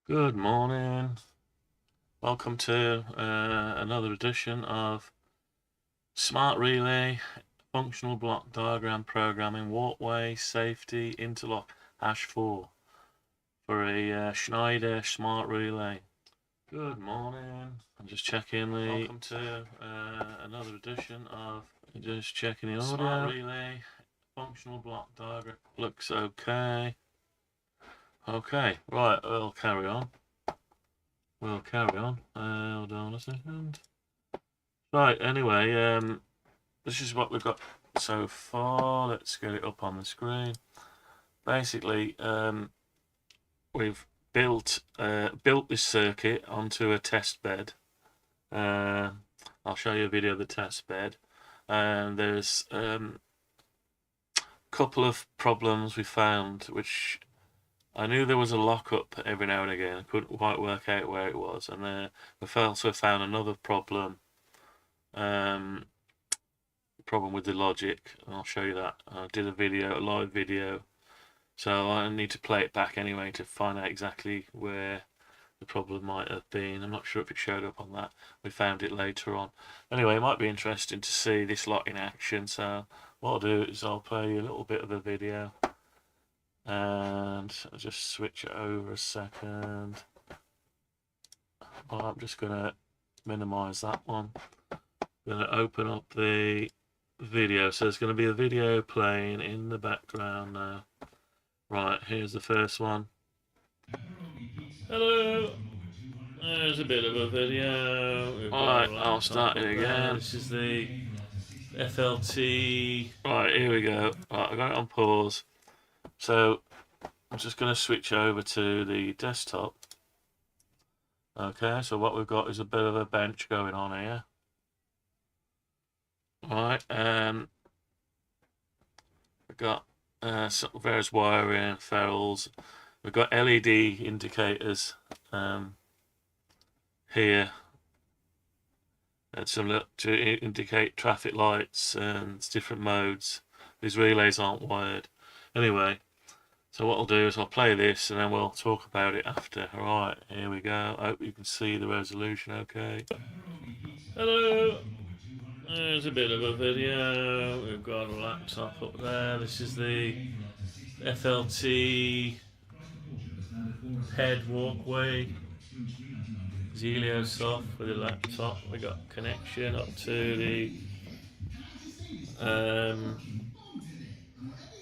Good morning. Welcome to another edition of Smart Relay, Functional Block Diagram Programming, Walkway, Safety, Interlock, Hash 4 for a Schneider Smart Relay. Good morning. I'm just checking the... Welcome to another edition of... Just checking the audio. Smart Relay, Functional Block Diagram. Looks okay. Okay, right, we'll carry on. Hold on a second. Right, anyway, this is what we've got so far. Let's get it up on the screen. Basically, we've built this circuit onto a test bed. I'll show you a video of the test bed. And there's a couple of problems we found, which I knew there was a lockup every now and again. I couldn't quite work out where it was, and we also found another problem. Problem with the logic, and I'll show you that. I did a live video, so I need to play it back anyway to find out exactly where the problem might have been. I'm not sure if it showed up on that. We found it later on. Anyway, it might be interesting to see this lot in action. So what I'll do is I'll play you a little bit of the video. And I'll just switch it over a second. I'm just going to minimize that one. I'm going to open up the video. So there's going to be a video playing in the background now. Right, here's the first one. Hello. There's a bit of a video. Alright, I'll start it again. This is the FLT. Right, here we go. Right, I got it on pause. So I'm just going to switch over to the desktop. Okay, so what we've got is a bit of a bench going on here. Alright, we've got some various wiring, ferrules. We've got LED indicators here. Some to indicate traffic lights and different modes. These relays aren't wired. Anyway, so what I'll do is I'll play this and then we'll talk about it after. Alright, here we go. I hope you can see the resolution okay. Hello. There's a bit of a video. We've got a laptop up there. This is the FLT head walkway. Zelio soft with a laptop. We got connection up to the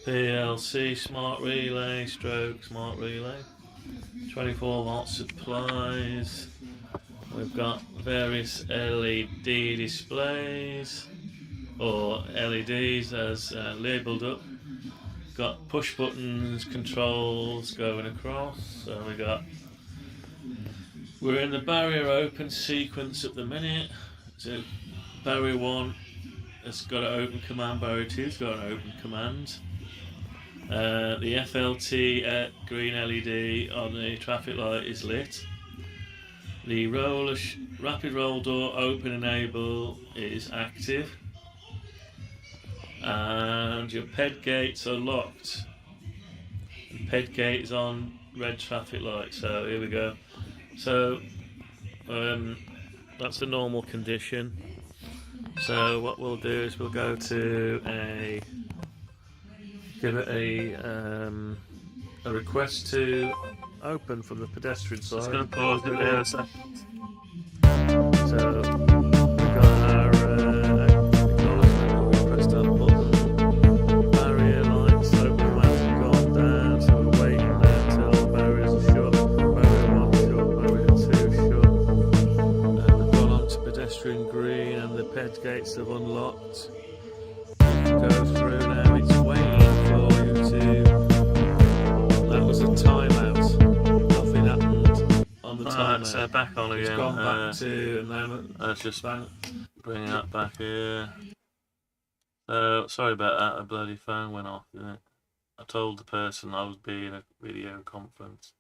PLC smart relay, smart relay. 24 volt supplies. We've got various LED displays, or LEDs as labelled up. Got push buttons, controls going across. So we're in the barrier open sequence at the minute. So barrier 1 has got an open command, barrier 2's got an open command. The FLT green LED on the traffic light is lit. The rapid roll door open enable is active. And your PED gates are locked. The PED gate is on red traffic light. So here we go. So that's the normal condition. So what we'll do is we'll go to give it a request to open from the pedestrian side. Just going to pause it there a second. So we've got our acknowledgement. We pressed our button. Barrier lights open commands have gone down. So we're waiting there until barriers are shut. Barrier 1 shut. Barrier 2 shut. And we've gone on to pedestrian green, and the PED gates have unlocked. Go through now. It's waiting for you to. That was a timeout. Nothing happened on the timeout. So back on again. It's gone back to, and then let's just bring that back here. So sorry about that. The bloody phone went off, didn't it? I told the person I was being a video conference.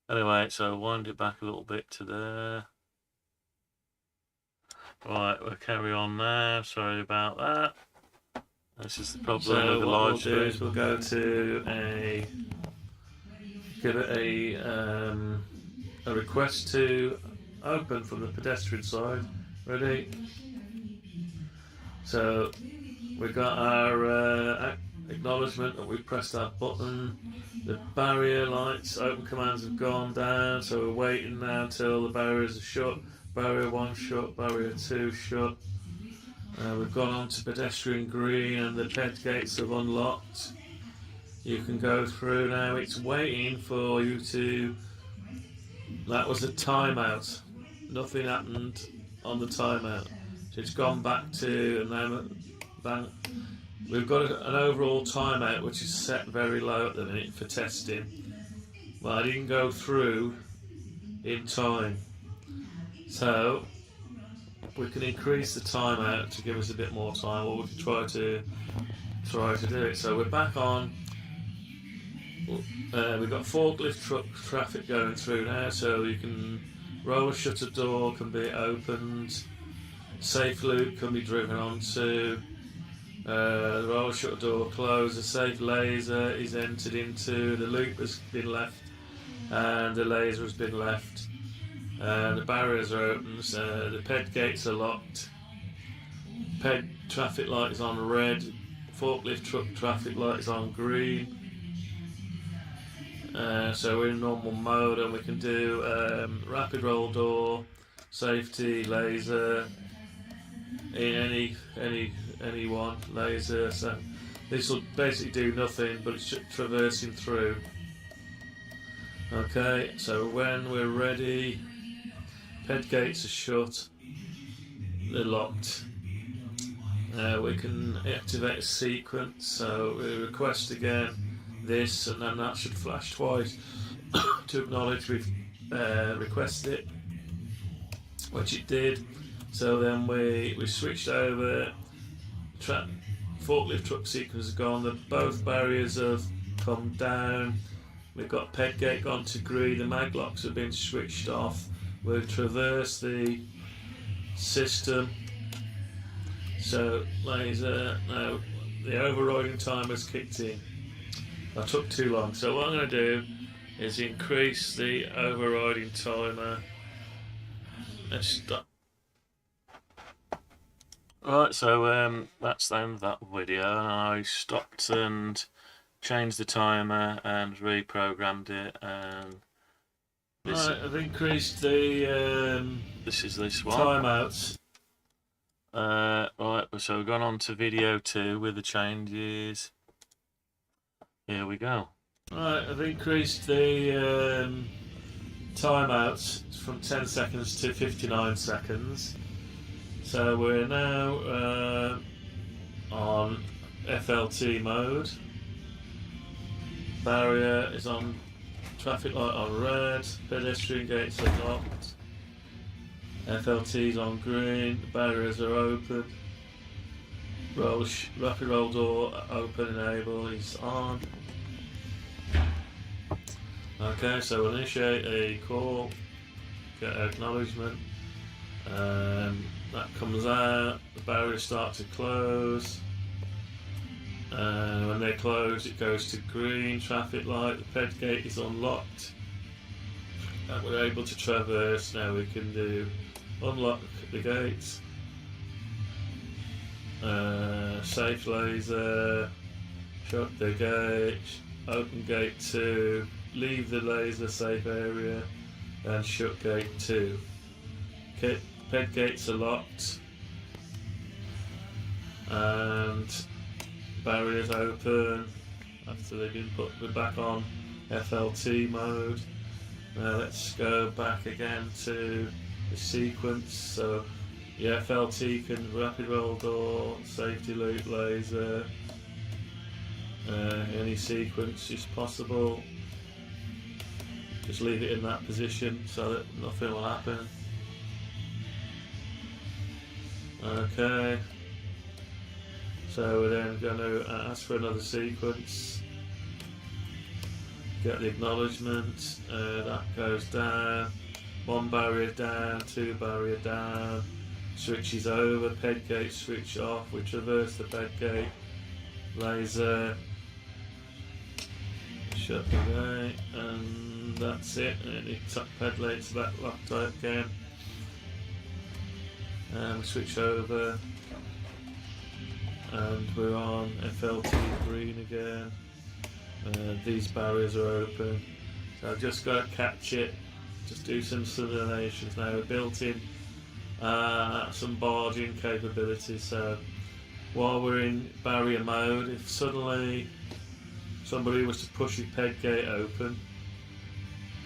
Anyway, so wind it back a little bit to there. Right, we'll carry on now. Sorry about that. This is the problem with the live stream. What we'll do is we'll go to give it a a request to open from the pedestrian side. Ready? So we've got our acknowledgement that we've pressed that button. The barrier lights, open commands have gone down, so we're waiting now until the barriers are shut. Barrier 1 shut, barrier 2 shut. We've gone on to pedestrian green and the ped gates have unlocked. You can go through now. It's waiting for you to... That was a timeout. Nothing happened on the timeout. So it's gone back to... And now we've got an overall timeout which is set very low at the minute for testing. Well, I didn't go through in time. So we can increase the timeout to give us a bit more time, or we can try to do it. So we're back on. We've got forklift truck traffic going through now, so you can roller shutter door can be opened, safe loop can be driven onto, the roller shutter door closed, the safe laser is entered into, the loop has been left, and the laser has been left, the barriers are open, the ped gates are locked, ped traffic light is on red, forklift truck traffic light is on green. So we're in normal mode, and we can do rapid roll door, safety, laser, in any one laser. So this will basically do nothing, but it's traversing through. Okay, so when we're ready, ped gates are shut, they're locked. We can activate a sequence, so we request again this, and then that should flash twice to acknowledge we've requested it, which it did. So then we switched over, forklift truck sequence has gone, both barriers have come down, we've got ped gate gone to green, the mag locks have been switched off, we've traversed the system. So laser, now the overriding timer's kicked in. I took too long, so what I'm going to do is increase the overriding timer. Let's stop. Right, so that's the end of that video, and I stopped and changed the timer and reprogrammed it, and right, I've increased the this is this one timeouts. Right, so we've gone on to video 2 with the changes. Here we go. Right, I've increased the timeouts from 10 seconds to 59 seconds. So we're now on FLT mode. Barrier is on, traffic light on red, pedestrian gates are locked. FLT is on green, the barriers are open. Rapid roll door open, enable is on. Okay, so we'll initiate a call, get acknowledgement, that comes out, the barriers start to close, and when they close it goes to green traffic light, the ped gate is unlocked, and we're able to traverse. Now we can do unlock the gates. Safe laser, shut the gate, open gate 2, leave the laser safe area, and shut gate 2. Okay, ped gates are locked, and barriers open after they've been put. We're back on FLT mode. Now let's go back again to the sequence. So yeah, FLT can rapid roll door, safety loop, laser, any sequence is possible. Just leave it in that position so that nothing will happen. Okay, so we're then going to ask for another sequence, get the acknowledgement, that goes down, 1 barrier down, 2 barrier down, switches over, ped gate switch off, we traverse the ped gate, laser, shut the gate, and and that's it. And it pedalates that locked again. And we switch over, and we're on FLT green again. These barriers are open, so I've just got to catch it, just do some simulations now. We're built in some barging capability, so while we're in barrier mode, if suddenly somebody was to push the peg gate open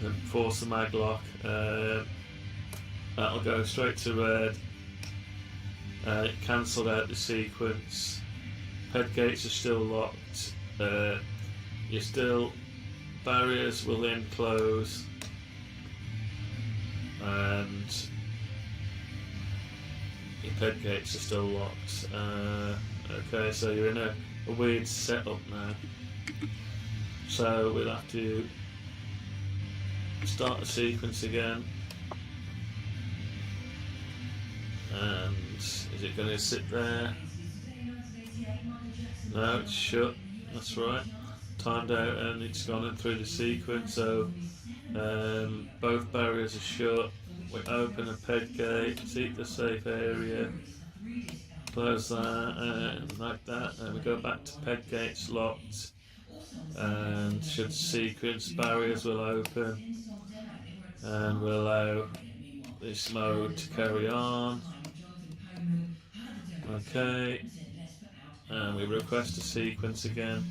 and force the mag lock, that'll go straight to red. It cancelled out the sequence. Peg gates are still locked. Barriers will then close, and your peg gates are still locked. Okay, so you're in a weird setup now. So we'll have to start the sequence again. And is it going to sit there? No, it's shut. That's right. Timed out, and it's gone in through the sequence. So both barriers are shut. We open a peg gate, seek the safe area, close that, and like that. And we go back to peg gates locked. And should sequence, barriers will open, and we'll allow this mode to carry on. Okay, and we request a sequence again,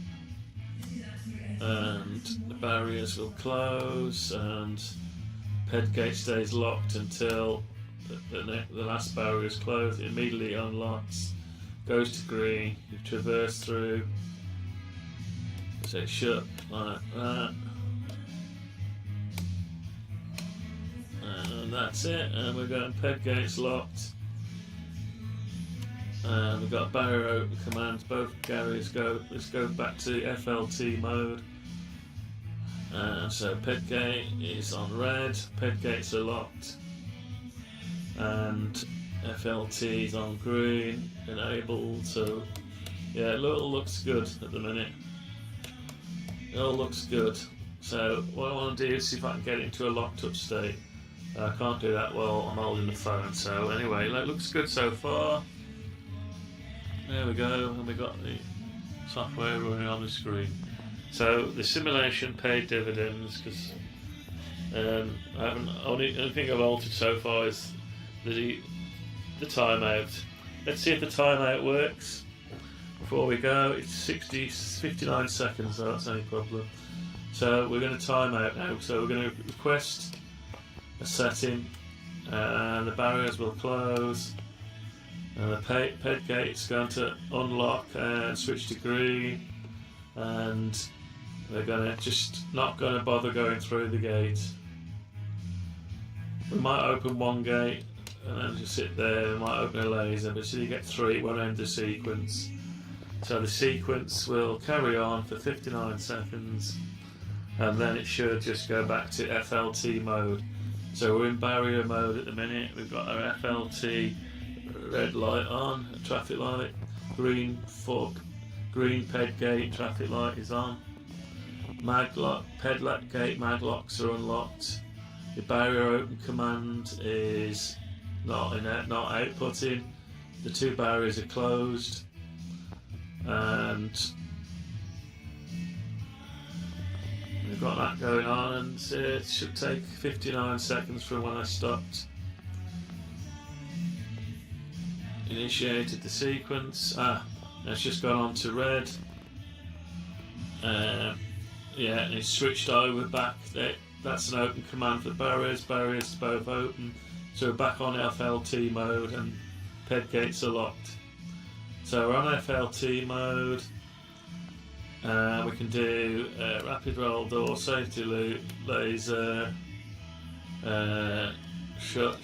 and the barriers will close, and peg gate stays locked until the last barrier is closed. It immediately unlocks, goes to green, you traverse through, so it's shut like that, and that's it. And we're going peg gates locked, and we've got barrier open commands. Both barriers go. Let's go back to FLT mode. So peg gate is on red, peg gates are locked, and FLT is on green, enabled. So yeah, it all looks good at the minute. It all looks good. So what I want to do is see if I can get it into a locked up state. I can't do that while I'm holding the phone. So anyway, it looks good so far. There we go, and we got the software running on the screen. So the simulation paid dividends, because only thing I've altered so far is the timeout. Let's see if the timeout works. Before we go, it's 59 seconds, so that's any problem. So we're going to time out now. So we're going to request a setting, and the barriers will close, and the peg gate's going to unlock and switch to green, and we're going to just not going to bother going through the gate. We might open one gate and then just sit there. We might open a laser, but so you get three, it won't end the sequence. So the sequence will carry on for 59 seconds, and then it should just go back to FLT mode. So we're in barrier mode at the minute. We've got our FLT red light on, a traffic light, green peg gate traffic light is on. Mag lock, peg lock gate mag locks are unlocked. The barrier open command is not outputting. The two barriers are closed, and we've got that going on, and it should take 59 seconds from when I stopped. Initiated the sequence. It's just gone on to red. Yeah, and it's switched over back. That's an open command for barriers. Barriers are both open. So we're back on FLT mode, and peg gates are locked. So we're on FLT mode. We can do rapid roll door, safety loop, laser, shut.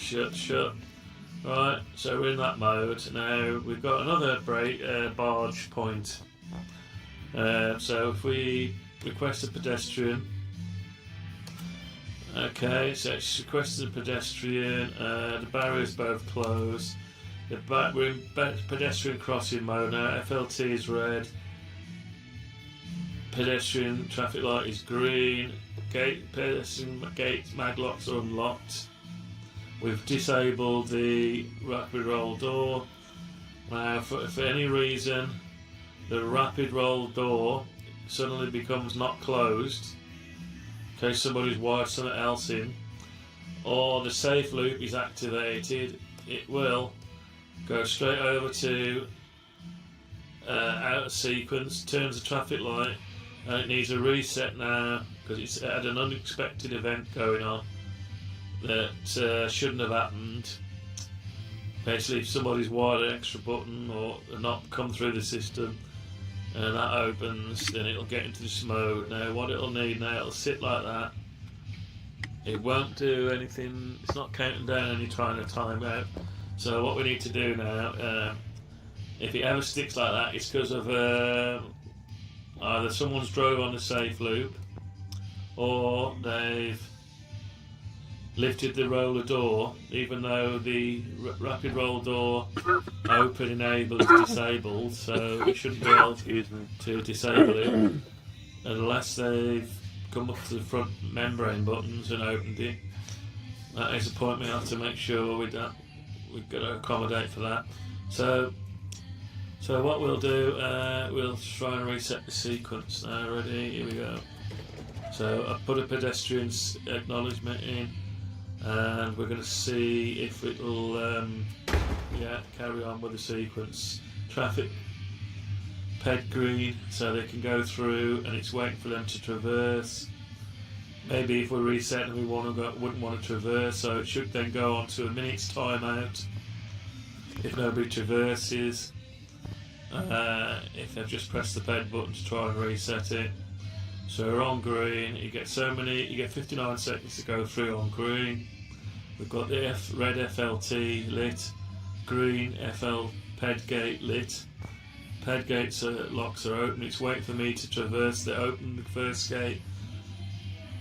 Right, so we're in that mode. Now we've got another barge point. So if we request a pedestrian, okay, so it's requested a pedestrian, the barriers both closed. We're in pedestrian crossing mode now, FLT is red. pedestrian traffic light is green, pedestrian gate maglocks are unlocked. We've disabled the rapid roll door. Now, for any reason, the rapid roll door suddenly becomes not closed, in case somebody's wired something else in, or the safe loop is activated, it will go straight over to out of sequence, turns the traffic light, and it needs a reset now because it's had an unexpected event going on that shouldn't have happened. Basically, if somebody's wired an extra button or not come through the system and that opens, then it'll get into this mode. Now what it'll need now, it'll sit like that, it won't do anything, it's not counting down any trying to time out. So what we need to do now, if it ever sticks like that, it's because of either someone's drove on the safe loop or they've lifted the roller door, even though the rapid roll door open enable is disabled, so we shouldn't be able to disable it unless they've come up to the front membrane buttons and opened it. That is a point we have to make sure we've got to accommodate for that. So what we'll do, we'll try and reset the sequence now. Ready? Here we go. So I put a pedestrian's acknowledgement in, and we're going to see if it'll carry on with the sequence. Traffic ped green, so they can go through, and it's waiting for them to traverse. Maybe if we reset and we wouldn't want to traverse, so it should then go on to a minute's timeout if nobody traverses. If they've just pressed the ped button to try and reset it. So we're on green. You get 59 seconds to go through on green. We've got the red FLT lit, green FL ped gate lit. Ped gates locks are open. It's waiting for me to traverse the open the first gate,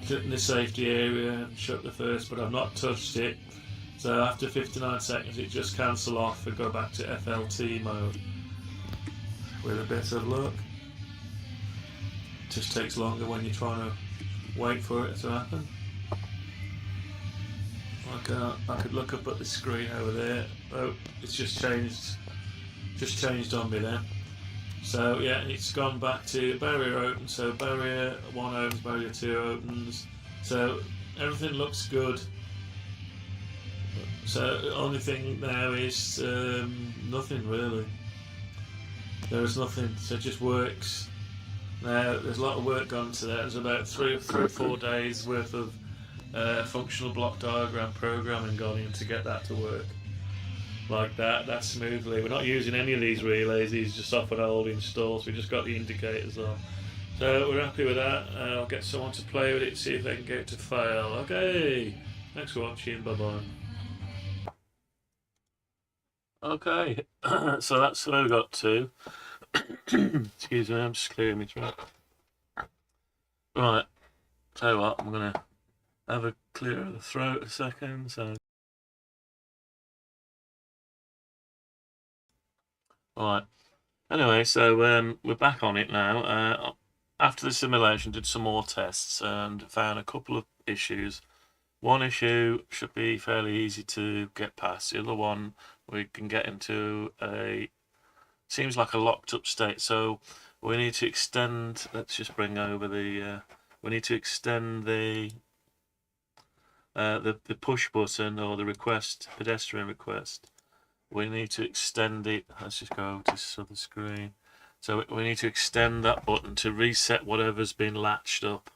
click in the safety area and shut the first, but I've not touched it. So after 59 seconds it just cancel off and go back to FLT mode. With a bit of luck. Just takes longer when you're trying to wait for it to happen. I could look up at the screen over there. Oh, it's just changed on me there. So yeah, it's gone back to barrier open. So barrier 1 opens, barrier 2 opens. So everything looks good. So the only thing now is nothing really. There is nothing, so it just works. Now, there's a lot of work gone into that. There's about 3 or 4 days worth of functional block diagram programming gone in to get that to work like that smoothly. We're not using any of these relays, these are just off an old install, so we just got the indicators on. So we're happy with that. I'll get someone to play with it, see if they can get it to fail. Okay, thanks for watching, bye bye. Okay, so that's where we got to. Excuse me, I'm just clearing my throat. Right, tell you what, I'm going to have a clear of the throat a second. So, right. Anyway, so we're back on it now. After the simulation, did some more tests and found a couple of issues. One issue should be fairly easy to get past. The other one, we can get into seems like a locked up state. So we need to extend, let's just bring over the, we need to extend the push button or the request, pedestrian request. We need to extend it, let's just go over to this other screen. So we need to extend that button to reset whatever's been latched up.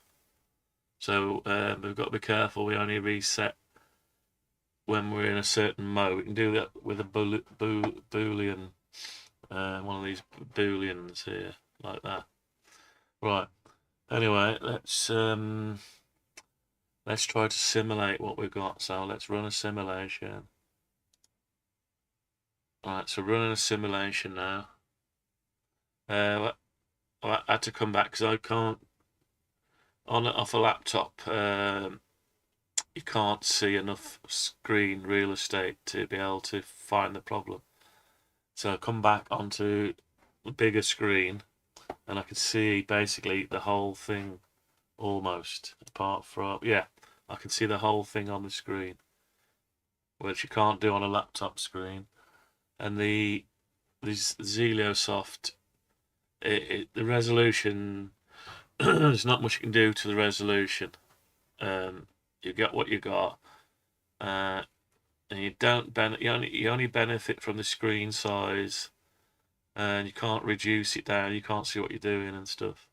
So we've got to be careful, we only reset when we're in a certain mode. We can do that with a boolean, one of these booleans here, like that. Right, anyway, let's try to simulate what we've got. So let's run a simulation. Alright, so running a simulation now. I had to come back because I can't, off a laptop, you can't see enough screen real estate to be able to find the problem. So I come back onto a bigger screen, and I can see basically the whole thing almost, apart from, yeah, I can see the whole thing on the screen, which you can't do on a laptop screen. And this Zeliosoft, the resolution, there's not much you can do to the resolution. You get what you got, and you only benefit from the screen size, and you can't reduce it down. You can't see what you're doing and stuff.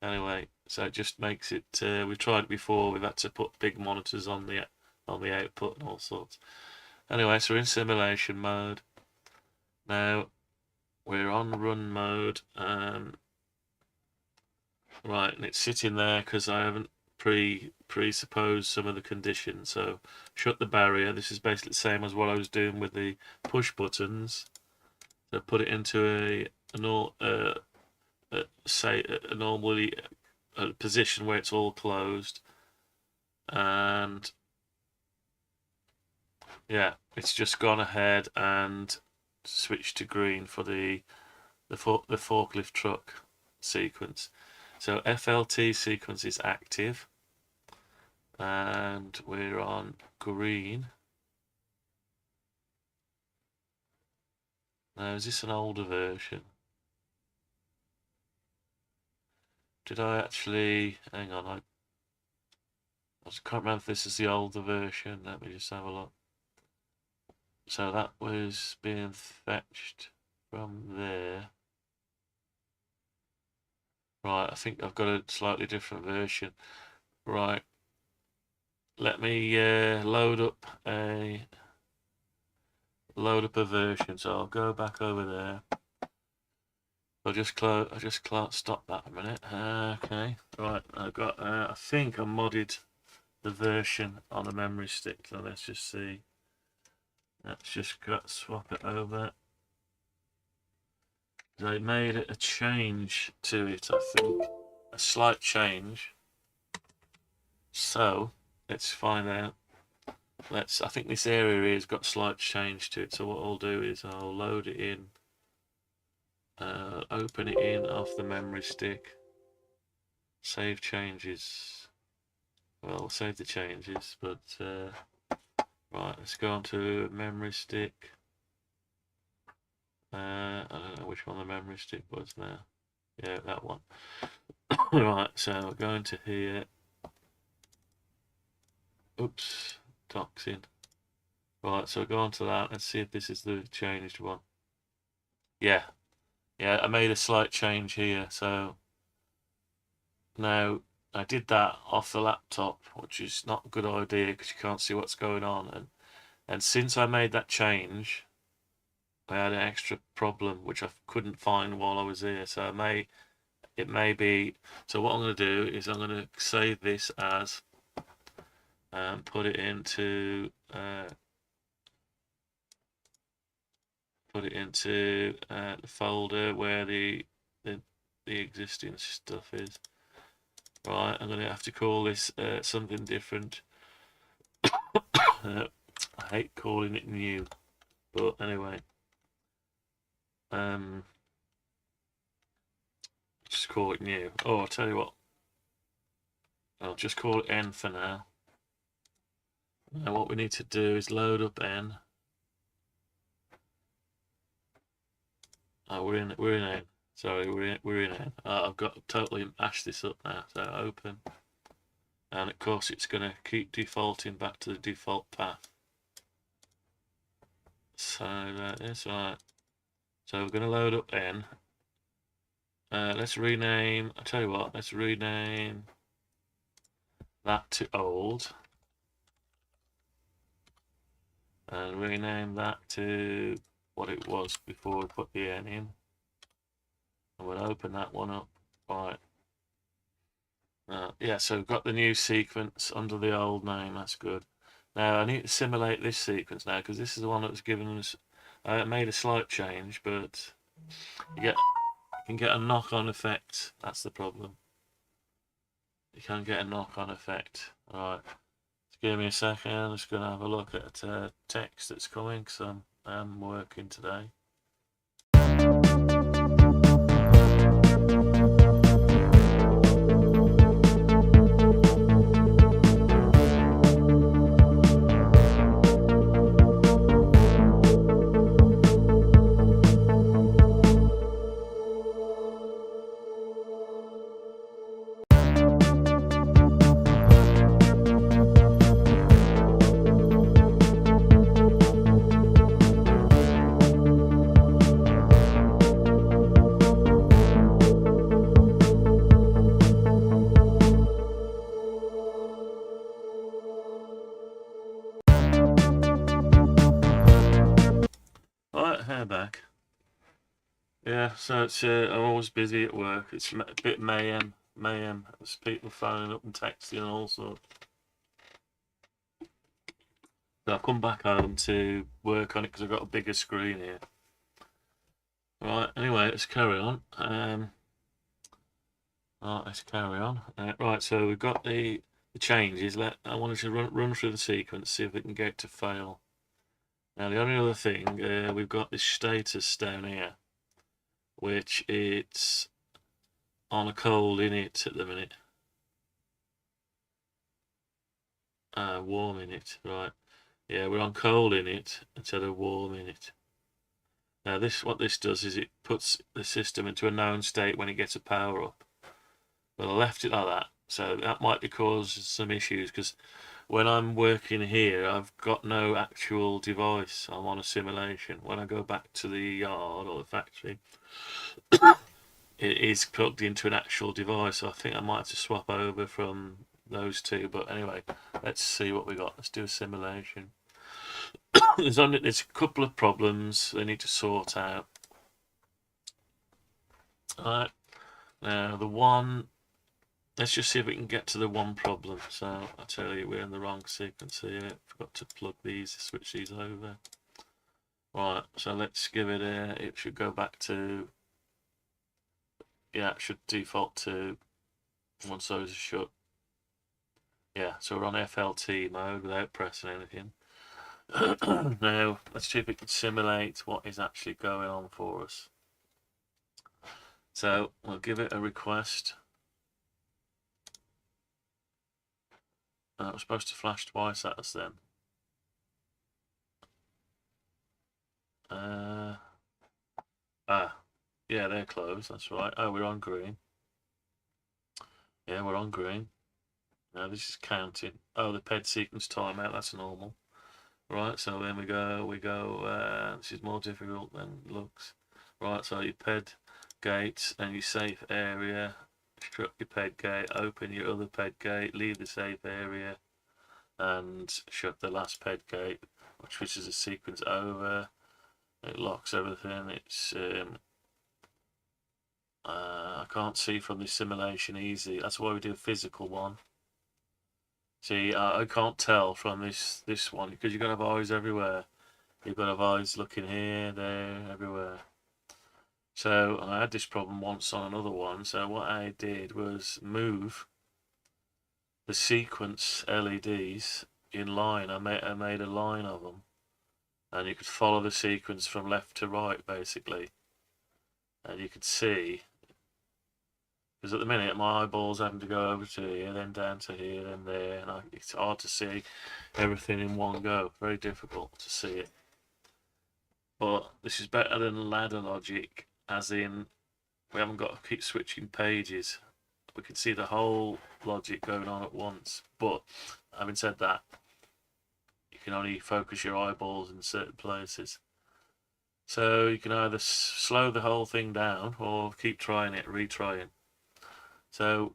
Anyway, so it just makes it. We've tried it before. We've had to put big monitors on the output and all sorts. Anyway, so we're in simulation mode now. We're on run mode. Right, and it's sitting there because I haven't presupposed some of the conditions. So shut the barrier. This is basically the same as what I was doing with the push buttons. So put it into a position where it's all closed, and yeah, it's just gone ahead and switched to green for the forklift truck sequence. So FLT sequence is active, and we're on green. Now, is this an older version? Did I actually... Hang on, I can't remember if this is the older version. Let me just have a look. So that was being fetched from there. Right, I think I've got a slightly different version. Right, let me load up a version. So I'll go back over there. I'll just stop that a minute. Okay, right. I've got. I think I modded the version on a memory stick. So let's just see. Let's just swap it over. They made a change to it, I think, a slight change. So let's find out. I think this area here has got a slight change to it. So what I'll do is I'll load it in, open it in off the memory stick, save changes. Well, we'll save the changes, but right, let's go on to memory stick. I don't know which one the memory stick was now. Yeah, that one. Right, so we're going to here. Oops, toxin. Right, so go on to that. Let's see if this is the changed one. Yeah, I made a slight change here. So now I did that off the laptop, which is not a good idea because you can't see what's going on. And since I made that change, I had an extra problem which I couldn't find while I was here. So it may be. So what I'm going to do is I'm going to save this as put it into the folder where the existing stuff is. Right, I'm going to have to call this something different. I hate calling it new, but anyway. Just call it new. Oh, I'll tell you what. I'll just call it N for now. Now what we need to do is load up N. Oh, we're in N. Sorry, we're in N. I've got to totally mash this up now. So open, and of course it's going to keep defaulting back to the default path. So that's right. So we're going to load up N. Let's rename. I tell you what. Let's rename that to old, and rename that to what it was before we put the N in. And we'll open that one up. Right. Yeah, so we've got the new sequence under the old name. That's good. Now I need to simulate this sequence now because this is the one that was given us. I made a slight change, but you can get a knock-on effect. That's the problem. You can get a knock-on effect. All right. Give me a second. I'm just going to have a look at text that's coming because I'm working today. hair back. Yeah, so it's I'm always busy at work. It's a bit mayhem. There's people phoning up and texting and all sorts. So I've come back home to work on it because I've got a bigger screen here. Right, anyway, let's carry on. Right, let's carry on. Right, so we've got the changes. I wanted to run through the sequence, see if we can get to fail. Now, the only other thing, we've got this status down here, which it's on a cold init at the minute. Warm init, right. Yeah, we're on cold init instead of warm init. Now, what this does is it puts the system into a known state when it gets a power up. But I left it like that, so that might be causing some issues because when I'm working here, I've got no actual device. I'm on a simulation. When I go back to the yard or the factory, it is plugged into an actual device. So I think I might have to swap over from those two. But anyway, let's see what we got. Let's do a simulation. There's a couple of problems they need to sort out. Alright, now the one, let's just see if we can get to the one problem. So I tell you, we're in the wrong sequence here. Forgot to plug these, switch these over. Right, so let's give it it should go back to, yeah, it should default to once those are shut. Yeah, so we're on FLT mode without pressing anything. Now, let's see if we can simulate what is actually going on for us. So we'll give it a request. We're supposed to flash twice at us then. Yeah, they're closed, that's right. Oh, we're on green. Yeah, we're on green. Now this is counting. Oh, the PED sequence timeout, that's normal. Right, so then we go, this is more difficult than it looks. Right, so your PED gates and your safe area, shut your PED gate, open your other PED gate, leave the safe area, and shut the last PED gate, which switches the sequence over. It locks everything. It's I can't see from this simulation easy. That's why we do a physical one. See, I can't tell from this one because you've got to have eyes everywhere. You've got to have eyes looking here, there, everywhere. So I had this problem once on another one. So what I did was move the sequence LEDs in line. I made a line of them, and you could follow the sequence from left to right basically, and you could see. Because at the minute my eyeballs having to go over to here, then down to here, then there, and it's hard to see everything in one go. Very difficult to see it. But this is better than ladder logic, as in we haven't got to keep switching pages. We can see the whole logic going on at once. But having said that, you can only focus your eyeballs in certain places. So you can either slow the whole thing down or keep trying it, retrying. So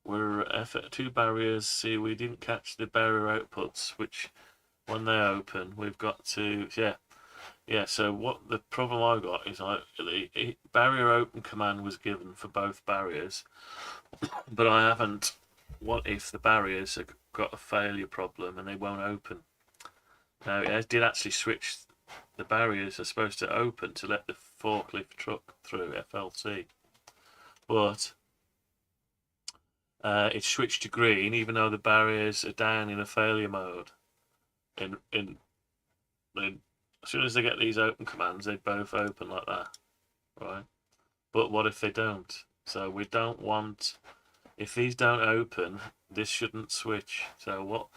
we're at 2 barriers. See, we didn't catch the barrier outputs, which when they open, we've got to, yeah. So what the problem I got is the barrier open command was given for both barriers, but I haven't. What if the barriers have got a failure problem and they won't open? Now it did actually switch. The barriers are supposed to open to let the forklift truck through FLT, but it switched to green even though the barriers are down in a failure mode. As soon as they get these open commands, they both open like that, right? But what if they don't? So we don't want, if these don't open, this shouldn't switch. So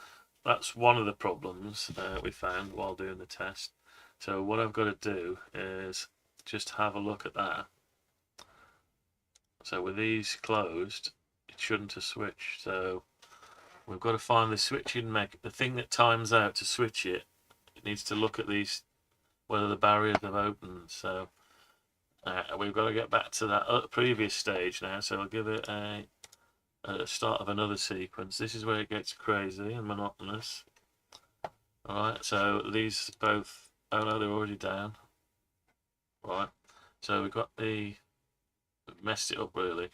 that's one of the problems we found while doing the test. So what I've got to do is just have a look at that. So with these closed, it shouldn't have switched. So we've got to find the switching the thing that times out to switch it. It needs to look at these, whether the barriers have opened. So we've got to get back to that previous stage now. So I'll give it a start of another sequence. This is where it gets crazy and monotonous. Alright, so these both, oh no, they're already down. right? So we've got messed it up really.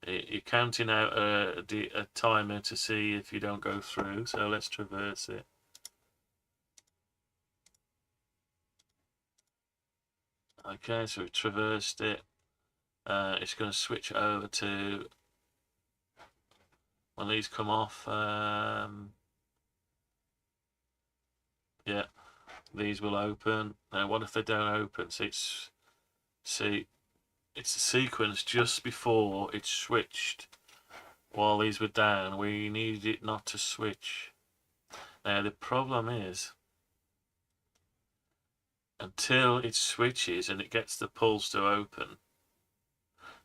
You're counting out a timer to see if you don't go through, so let's traverse it. Okay, so we've traversed it. It's going to switch over to when these come off. Yeah, these will open. Now, what if they don't open? So it's a sequence just before it switched. While these were down, we needed it not to switch. Now the problem is, until it switches and it gets the pulse to open.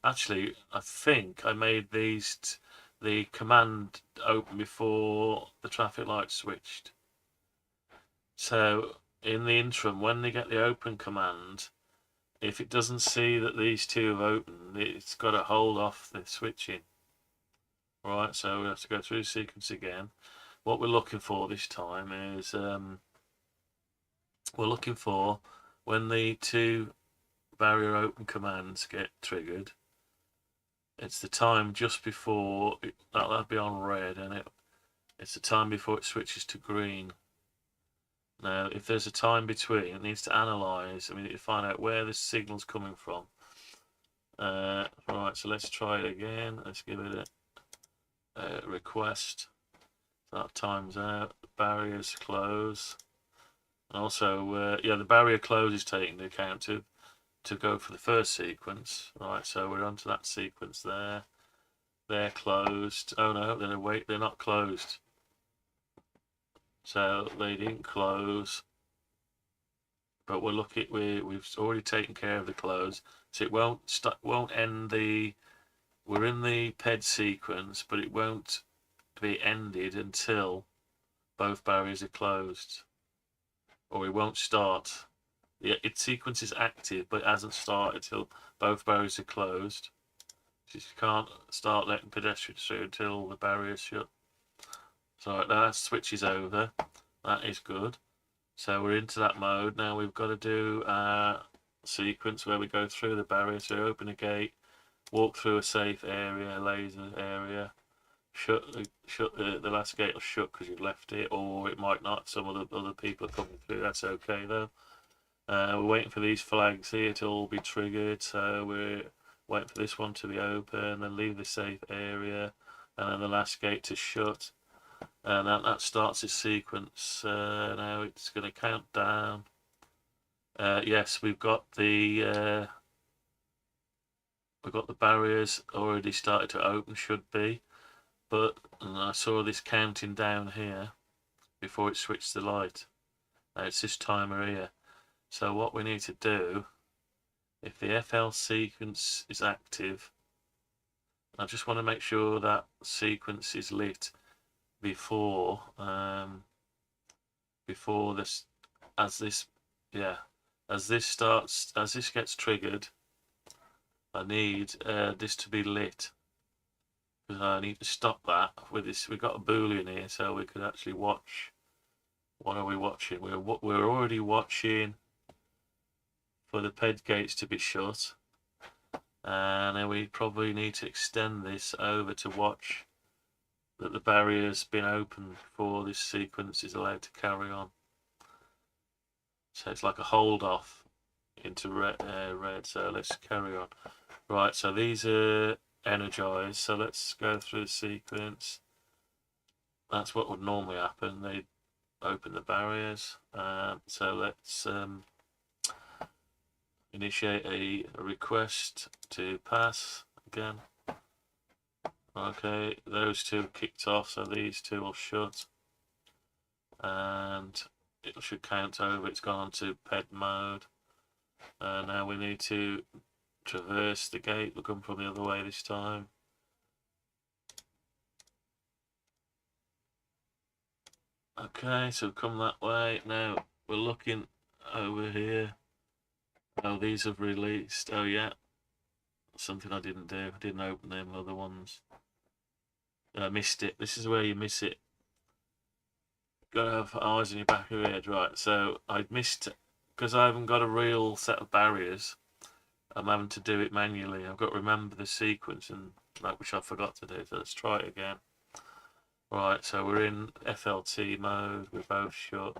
Actually, I think I made the command open before the traffic light switched. So in the interim, when they get the open command, if it doesn't see that these two have opened, it's got to hold off the switching. Right, so we have to go through the sequence again. What we're looking for this time is we're looking for when the two barrier open commands get triggered. It's the time just before that'll be on red, and it's the time before it switches to green. Now, if there's a time between, it needs to analyze. We need to find out where this signal's coming from. Right, so let's try it again. Let's give it a request. That time's out. Barriers close. And also, yeah, the barrier close is taking into account to go for the first sequence. Right, so we're onto that sequence there. They're closed. Oh no, they're not closed. So they didn't close. But we've already taken care of the close. So it won't end the. We're in the PED sequence, but it won't be ended until both barriers are closed, or it won't start. Its sequence is active, but it hasn't started till both barriers are closed. So you can't start letting pedestrians through until the barrier's shut. So that switches over. That is good. So we're into that mode. Now we've got to do a sequence where we go through the barrier. So open a gate, walk through a safe area, laser area, shut the last gate will shut because you've left it, or it might not. Some other people are coming through. That's okay though. We're waiting for these flags here to all be triggered. So we're waiting for this one to be open, then leave the safe area, and then the last gate to shut. And that starts its sequence. Now it's going to count down. Yes, we've got the barriers already started to open, should be, but I saw this counting down here before it switched the light. Now it's this timer here. So what we need to do, if the FL sequence is active, I just want to make sure that sequence is lit before this, as this gets triggered. I need this to be lit, because I need to stop that with this. We've got a boolean here, so we could actually watch. What are we watching? We're already watching for the PED gates to be shut, and then we probably need to extend this over to watch that the barrier's been opened before this sequence is allowed to carry on. So it's like a hold off into red. So let's carry on. Right, so these are energized. So let's go through the sequence. That's what would normally happen. They open the barriers. So let's initiate a request to pass again. Okay, those two kicked off, so these two will shut, and it should count over. It's gone on to PED mode. Now we need to traverse the gate. We'll come from the other way this time. Okay, so come that way. Now we're looking over here. Oh, these have released. Oh yeah, something I didn't do. I didn't open them other ones. I missed it. This is where you miss it. Gotta have eyes in your back of your head, right? So I missed, because I haven't got a real set of barriers. I'm having to do it manually. I've got to remember the sequence, and which I forgot to do. So let's try it again. Right, so we're in FLT mode. We're both shut.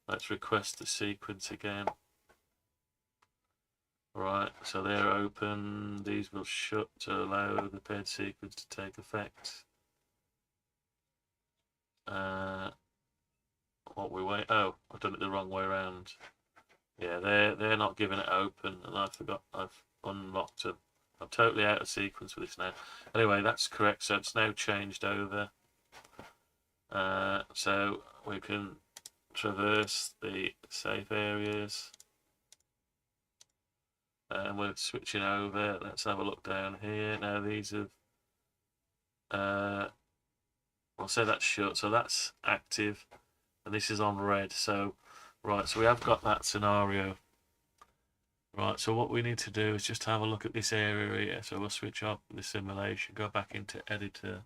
Let's request the sequence again. Right, so they're open. These will shut to allow the paired sequence to take effect. What we wait? Oh, I've done it the wrong way around. Yeah, they're not giving it open, and I forgot I've unlocked them. I'm totally out of sequence with this now. Anyway, that's correct. So it's now changed over. So we can traverse the safe areas. And we're switching over. Let's have a look down here. Now these have, I'll say that's shut, so that's active, and this is on red. So, right, so we have got that scenario. Right, so what we need to do is just have a look at this area here. So we'll switch off the simulation, go back into editor.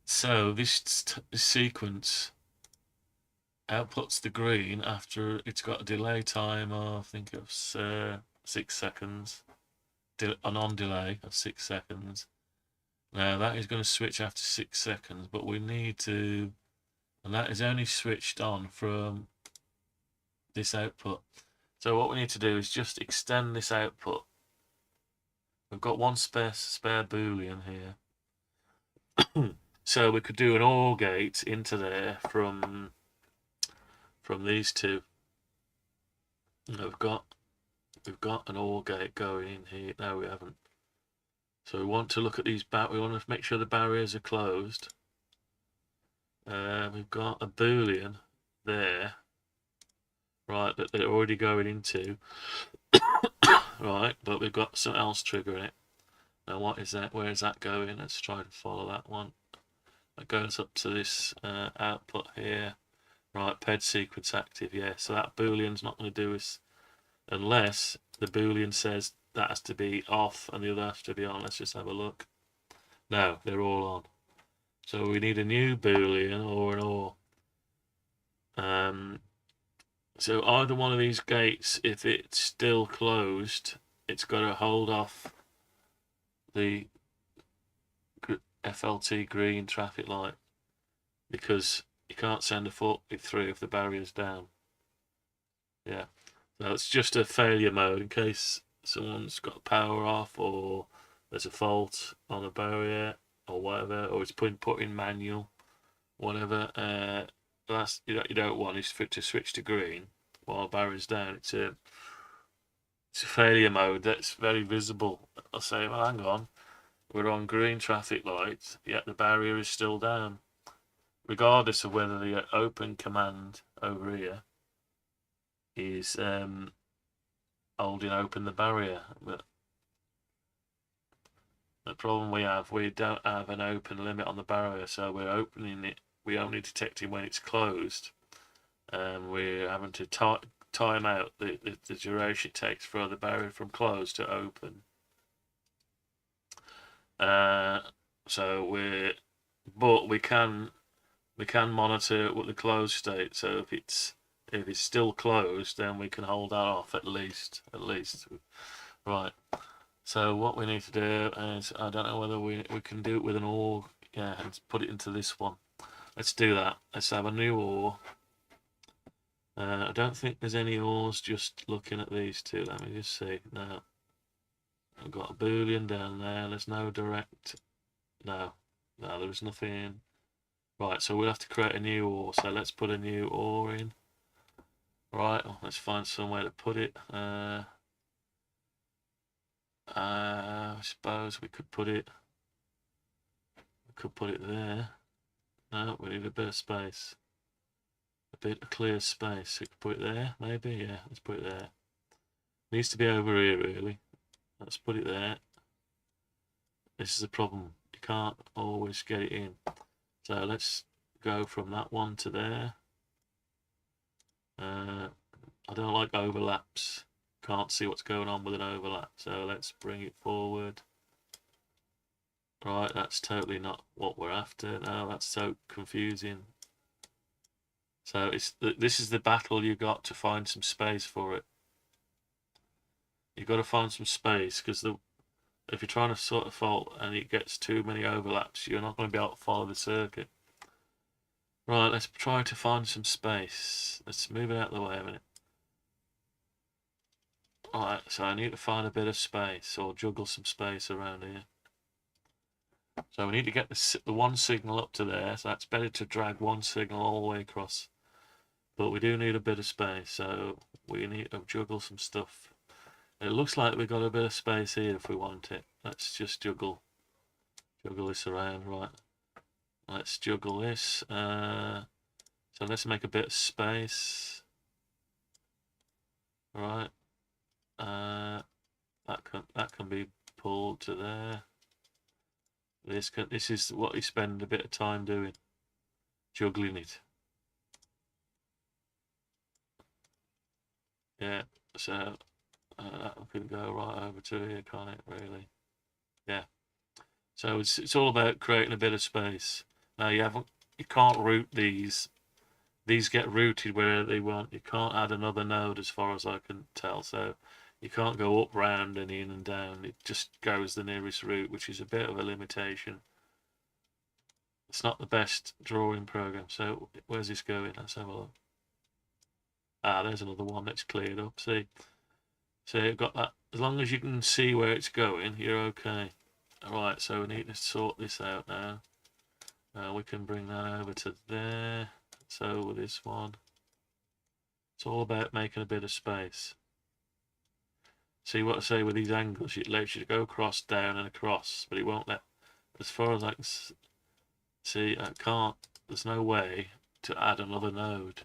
So this sequence outputs the green after it's got a delay time of, I think of 6 seconds, a non-delay of 6 seconds. Now that is going to switch after 6 seconds, but we need to, and that is only switched on from this output. So what we need to do is just extend this output. We've got one spare Boolean here. So we could do an OR gate into there from these two. We've got an OR gate going in here. No, we haven't. So we want to look at these we want to make sure the barriers are closed. We've got a Boolean there, right, that they're already going into. Right, but we've got something else triggering it. Now what is that? Where is that going? Let's try to follow that one. It goes up to this output here. Right, paired sequence active, yeah. So that Boolean's not going to do this unless the Boolean says that has to be off and the other has to be on. Let's just have a look. No, they're all on. So we need a new Boolean or an OR. So either one of these gates, if it's still closed, it's got to hold off the FLT green traffic light, because you can't send a forklift through if the barrier's down. Yeah, so it's just a failure mode in case someone's got power off or there's a fault on the barrier or whatever, or it's put in manual, whatever. Last you don't want is for it to switch to green while barrier's down. It's a failure mode that's very visible. I'll say, well, hang on, we're on green traffic lights, yet the barrier is still down, regardless of whether the open command over here is holding open the barrier. But the problem we don't have an open limit on the barrier, so we're opening it. We only detect it when it's closed. We're having to time out the duration it takes for the barrier from closed to open. So we can monitor what the closed state. So if it's still closed, then we can hold that off at least. Right. So what we need to do is, I don't know whether we can do it with an OR, yeah, and put it into this one. Let's do that. Let's have a new OR. I don't think there's any ORs just looking at these two. Let me just see. No. I've got a Boolean down there. There's no direct. No, there's nothing. Right, so we'll have to create a new OR. So let's put a new OR in. Right, well, let's find somewhere to put it. I suppose we could put it. There. No, we need a bit of space. A bit of clear space. We could put it there, maybe. Yeah, let's put it there. Needs to be over here, really. Let's put it there. This is a problem. You can't always get it in. So let's go from that one to there. I don't like overlaps. Can't see what's going on with an overlap. So let's bring it forward. Right, that's totally not what we're after. No, that's so confusing. So this is the battle you got to find some space for it. you've got to find some space, because if you're trying to sort of fault and it gets too many overlaps, you're not going to be able to follow the circuit. Right, let's try to find some space. Let's move it out of the way a minute. Alright, so I need to find a bit of space, or juggle some space around here. So we need to get the one signal up to there, so that's better to drag one signal all the way across. But we do need a bit of space, so we need to juggle some stuff. It looks like we've got a bit of space here if we want it. Let's just juggle this around, right. Let's juggle this. So let's make a bit of space. Right. That can be pulled to there. This is what you spend a bit of time doing, juggling it. Yeah. So that can go right over to here, can't it? Really? Yeah. So it's all about creating a bit of space. Now you can't route these. These get routed where they want. You can't add another node as far as I can tell. So you can't go up, round, and in and down. It just goes the nearest route, which is a bit of a limitation. It's not the best drawing program. So where's this going? Let's have a look. Ah, there's another one that's cleared up. See, so you've got that. As long as you can see where it's going, you're okay. Alright, so we need to sort this out now. We can bring that over to there. So with this one, it's all about making a bit of space. See what I say with these angles, it lets you to go across, down and across, but it won't let, as far as I can see, I can't, there's no way to add another node.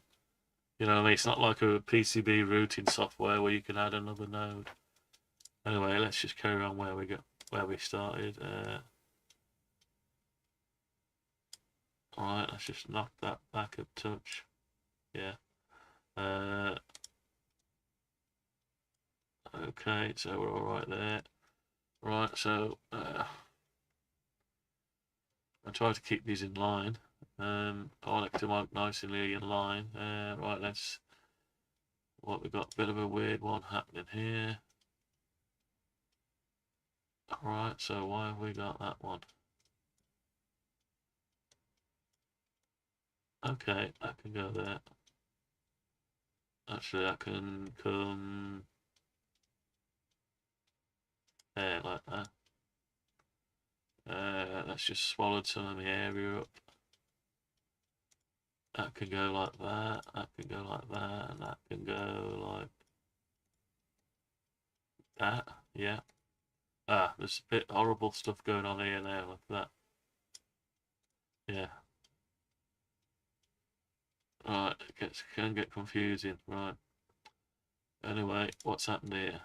You know what I mean? It's not like a PCB routing software where you can add another node. Anyway, let's just carry on where we started. Alright, let's just knock that back a touch. Yeah. Okay, so we're alright there. Right, so I try to keep these in line. I want it to mark nicely in line. Right, we've got a bit of a weird one happening here. Alright, so why have we got that one? Okay, that can go there. Actually, that can come there like that. Let's just swallow some of the area up. That can go like that, that can go like that, and that can go like that, yeah. Ah, there's a bit horrible stuff going on here now, like that. Yeah. Right, it can get confusing, right. Anyway, what's happened here?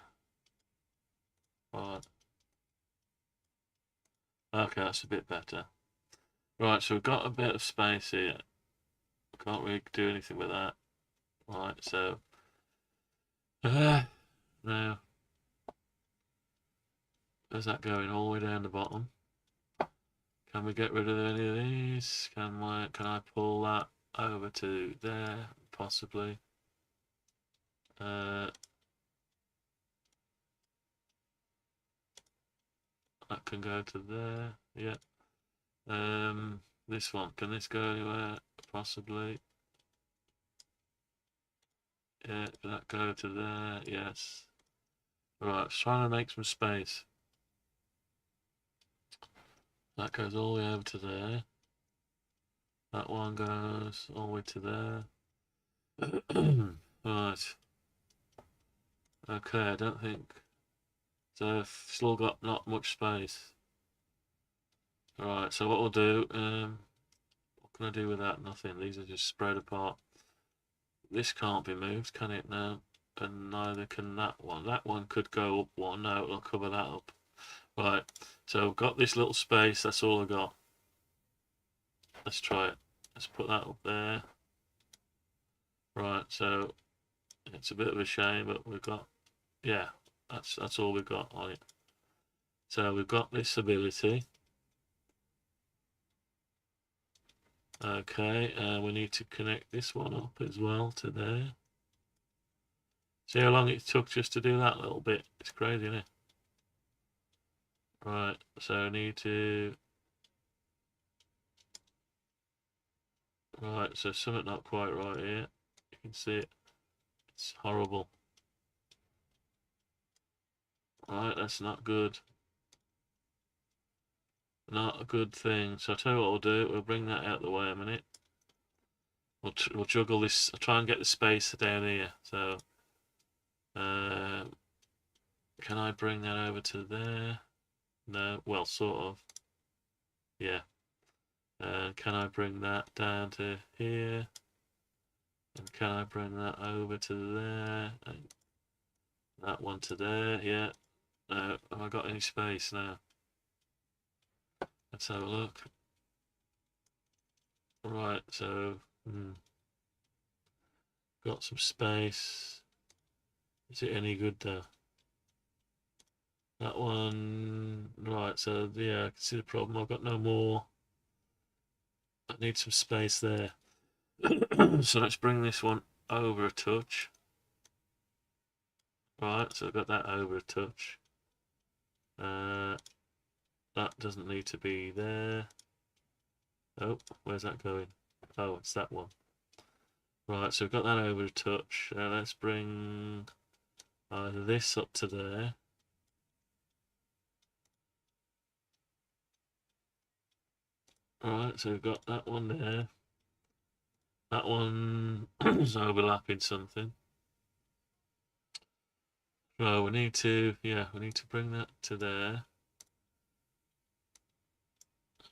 Right. Okay, that's a bit better. Right, so we've got a bit of space here. Can't really do anything with that. Right, so now where's that going? All the way down the bottom. Can we get rid of any of these? Can I pull that over to there? Possibly. That can go to there. Yeah. This one, can this go anywhere? Possibly. Yeah, can that go to there? Yes. Right, trying to make some space. That goes all the way over to there. That one goes all the way to there. Right. Okay, I don't think. So I've still got not much space. Right, so what we'll do, what can I do with that? Nothing. These are just spread apart. This can't be moved, can it now? And neither can that one. That one could go up one. No, it'll cover that up. Right, so I've got this little space. That's all I got. Let's try it. Let's put that up there. Right, so it's a bit of a shame, but we've got, yeah, that's all we've got on it. So we've got this ability. Okay, we need to connect this one up as well to there. See how long it took just to do that little bit? It's crazy, isn't it? Right, so I need to... Right, so something not quite right here. You can see it. It's horrible. Right, that's not good. Not a good thing. So I'll tell you what we'll do. We'll bring that out of the way a minute. We'll juggle this. I'll try and get the space down here. So, can I bring that over to there? No. Well, sort of. Yeah. Can I bring that down to here? And can I bring that over to there? And that one to there? Yeah. Have I got any space now? Let's have a look. Right, so got some space. Is it any good though? That one, right, so yeah, I can see the problem. I've got no more. I need some space there. So let's bring this one over a touch. Right, so I've got that over a touch. That doesn't need to be there. Oh, where's that going? Oh, it's that one. Right, so we've got that over a touch. Let's bring either this up to there. Alright, so we've got that one there. That one is overlapping something. Well, we need to bring that to there.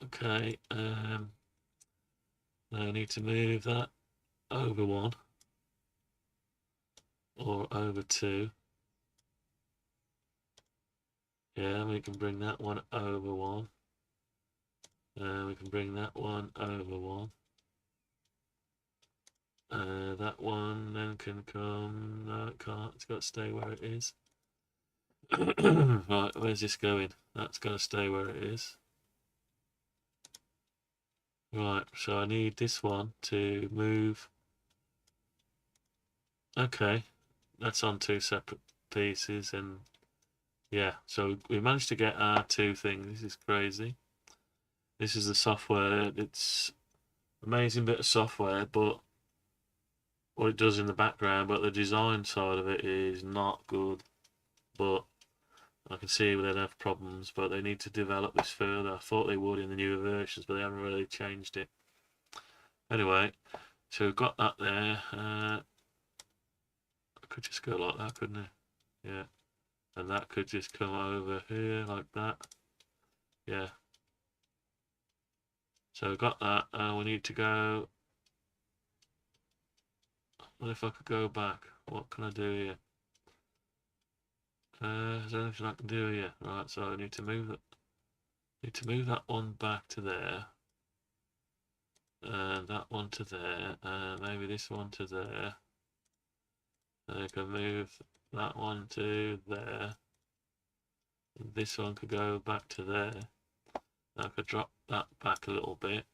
Okay, now I need to move that over one or over two. Yeah, we can bring that one over one. We can bring that one over one. That one then can come. No, it can't. It's got to stay where it is. Right, where's this going? That's got to stay where it is. Right, so I need this one to move. Okay, that's on two separate pieces, and yeah, so we managed to get our two things. This is crazy. This is the software. It's amazing bit of software, but what it does in the background, but the design side of it is not good. But I can see they'd have problems, but they need to develop this further. I thought they would in the newer versions, but they haven't really changed it. Anyway, so we've got that there. I could just go like that, couldn't it? Yeah. And that could just come over here like that. Yeah. So we've got that. We need to go. What if I could go back? What can I do here? Is there anything I can do here? Right, so I need to move that. Need to move that one back to there. And that one to there. And maybe this one to there. And I can move that one to there. And this one could go back to there. I could drop that back a little bit.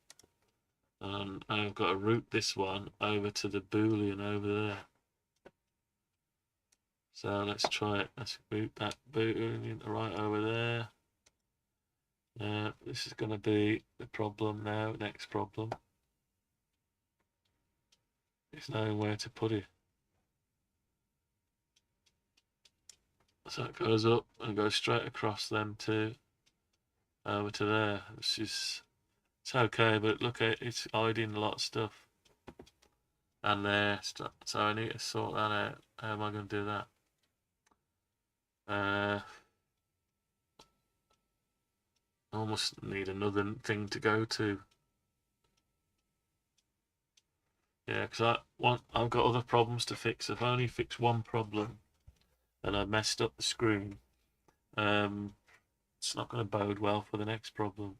And I've got to route this one over to the Boolean over there. So let's try it. Let's route that Boolean right over there. This is going to be the problem now. Next problem. It's knowing where to put it. So it goes up and goes straight across them two over to there. It's okay, but look at it's hiding a lot of stuff. And there, so I need to sort that out. How am I going to do that? I almost need another thing to go to. Yeah, because I've got other problems to fix. I've only fixed one problem, and I messed up the screen. It's not going to bode well for the next problem.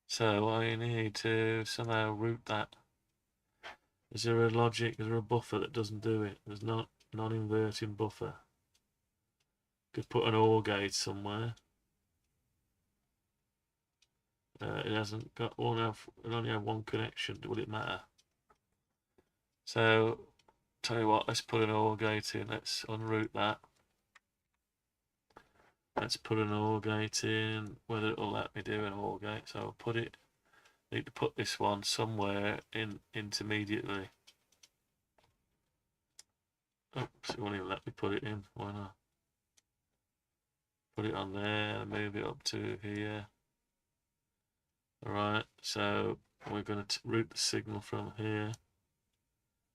So I need to somehow route that. Is there a logic? Is there a buffer that doesn't do it? There's not non-inverting buffer. Could put an OR gate somewhere. It hasn't got it only have one connection. Would it matter? So tell you what, let's put an OR gate in. Let's unroute that. Let's put an OR gate in, whether it'll let me do an OR gate. So I'll put it, need to put this one somewhere in intermediately. Oops, it won't even let me put it in. Why not? Put it on there and move it up to here. Alright, so we're going to route the signal from here.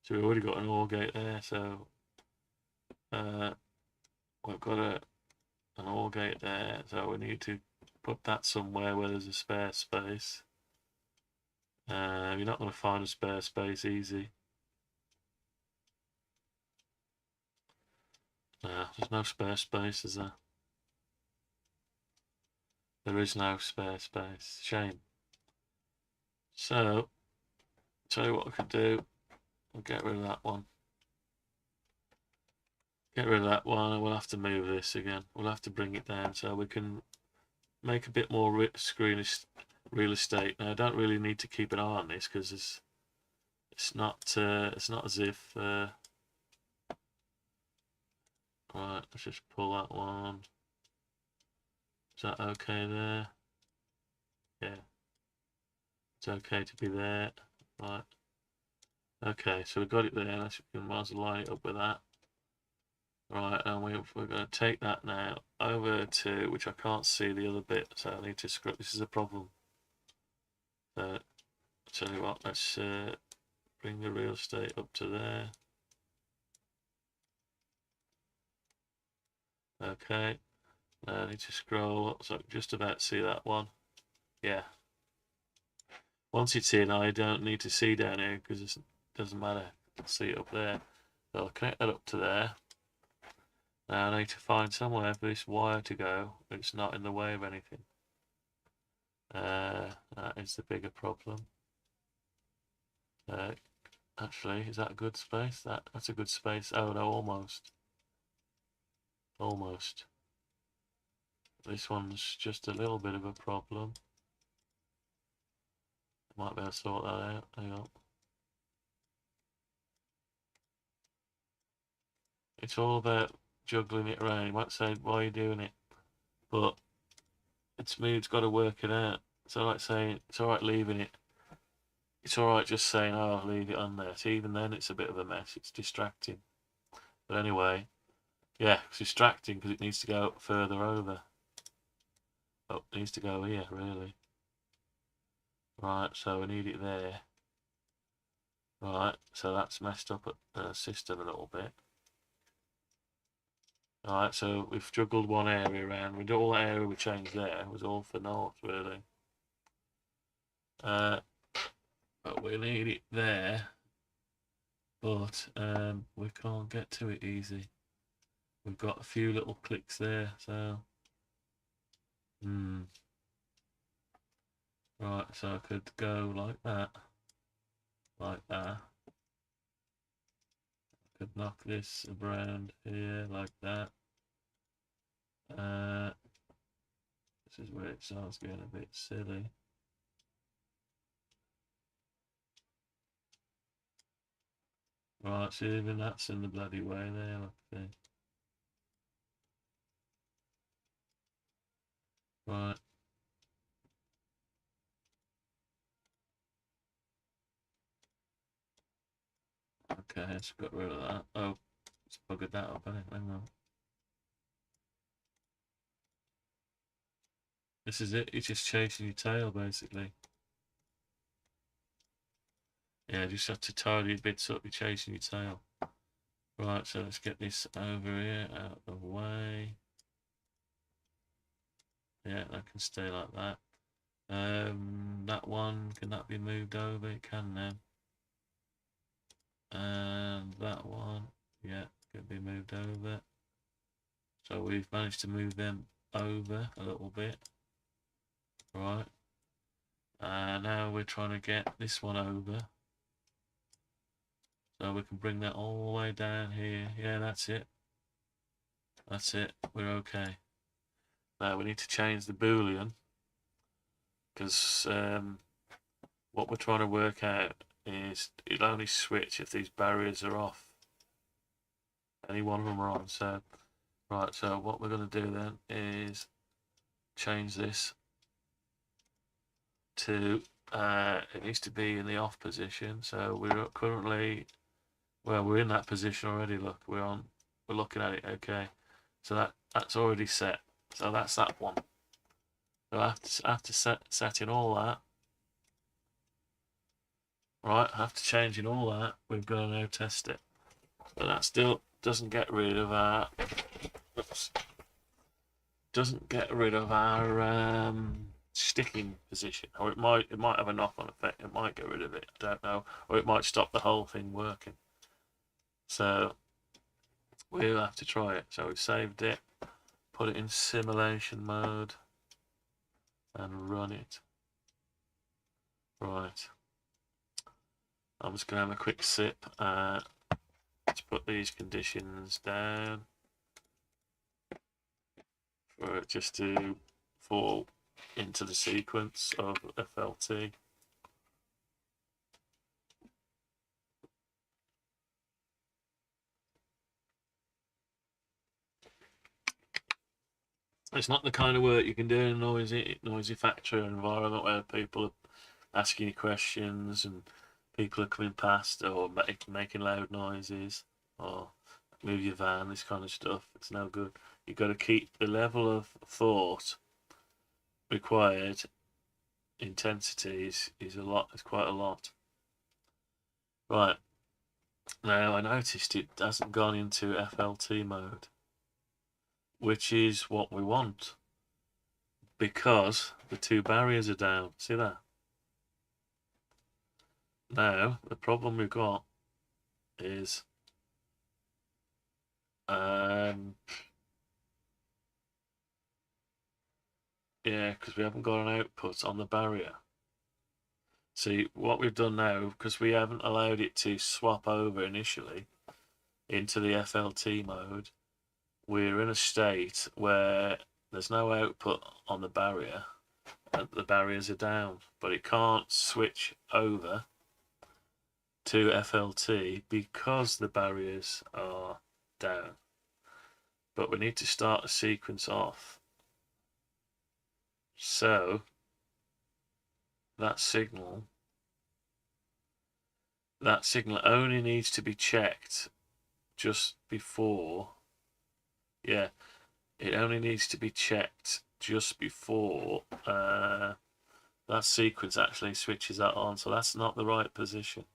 So we've already got an OR gate there, so we've got an OR gate there, so we need to put that somewhere where there's a spare space. You're not going to find a spare space easy. There's no spare space, is there? There is no spare space. Shame. So, tell you what I could do. I'll get rid of that one. Get rid of that one, and we'll have to move this again. We'll have to bring it down so we can make a bit more real estate. Now, I don't really need to keep an eye on this because it's not as if. Right, let's just pull that one. Is that okay there? Yeah. It's okay to be there. Right. Okay, so we've got it there. We might as well line it up with that. Right, and we're going to take that now over to, which I can't see the other bit, so I need to scrub. This is a problem. So, I'll tell you what, let's bring the real estate up to there. Okay, now I need to scroll up, so I can just about see that one. Yeah. Once it's in, I don't need to see down here because it doesn't matter. I can see it up there. So I'll connect that up to there. Now I need to find somewhere for this wire to go. It's not in the way of anything. That is the bigger problem. Actually, is that a good space? That's a good space. Oh no, almost. Almost. This one's just a little bit of a problem. Might be able to sort that out. Hang on. It's all about juggling it around. You might say, why are you doing it? But it's me who's got to work it out. So like saying, it's alright leaving it. It's alright just saying, oh, leave it on there. So even then it's a bit of a mess. It's distracting. But anyway, yeah, it's distracting because it needs to go further over. Oh, it needs to go here, really. Right, so we need it there. Right, so that's messed up the system a little bit. Alright, so we've juggled one area around. We did all that area we changed there. It was all for north, really. But we need it there. But we can't get to it easy. We've got a few little clicks there, so. Right, so I could go like that. Like that. I could knock this around here like that. This is where it starts getting a bit silly. Right, so even that's in the bloody way there, look there. Right. Okay, let's get rid of that. Oh, it's buggered that up, hasn't it? Hang on. This is it, it's just chasing your tail, basically. Yeah, just have to tidy your bits up, you're chasing your tail. Right, so let's get this over here, out of the way. Yeah, that can stay like that. That one, can that be moved over? It can now. And that one, yeah, can be moved over. So we've managed to move them over a little bit. Right. Now we're trying to get this one over. So we can bring that all the way down here. Yeah, that's it. That's it. We're okay. Now we need to change the Boolean. Because what we're trying to work out is it'll only switch if these barriers are off. any one of them are on. So right, so what we're going to do then is change this to it needs to be in the off position. So we're currently, well, we're in that position already. Look, we're looking at it. Okay, so that's already set. So that's that one. So after setting all that, right, after changing all that, we've got to now test it. But that still doesn't get rid of our, sticking position, or it might have a knock-on effect. It might get rid of it. I don't know, or it might stop the whole thing working. So we'll have to try it. So we've saved it, put it in simulation mode, and run it. Right. I'm just going to have a quick sip. Let's put these conditions down for it just to fall into the sequence of FLT. It's not the kind of work you can do in a noisy factory environment where people are asking you questions and people are coming past or making loud noises or move your van, this kind of stuff. It's no good. You've got to keep the level of thought required. Intensity is a lot. It's quite a lot. Right. Now I noticed it hasn't gone into FLT mode, which is what we want because the two barriers are down. See that? Now the problem we've got is yeah, because we haven't got an output on the barrier. See, what we've done now, because we haven't allowed it to swap over initially into the FLT mode, we're in a state where there's no output on the barrier and the barriers are down, but it can't switch over to FLT because the barriers are down. But we need to start a sequence off. So that signal only needs to be checked just before, yeah, it only needs to be checked just before that sequence actually switches that on. So that's not the right position.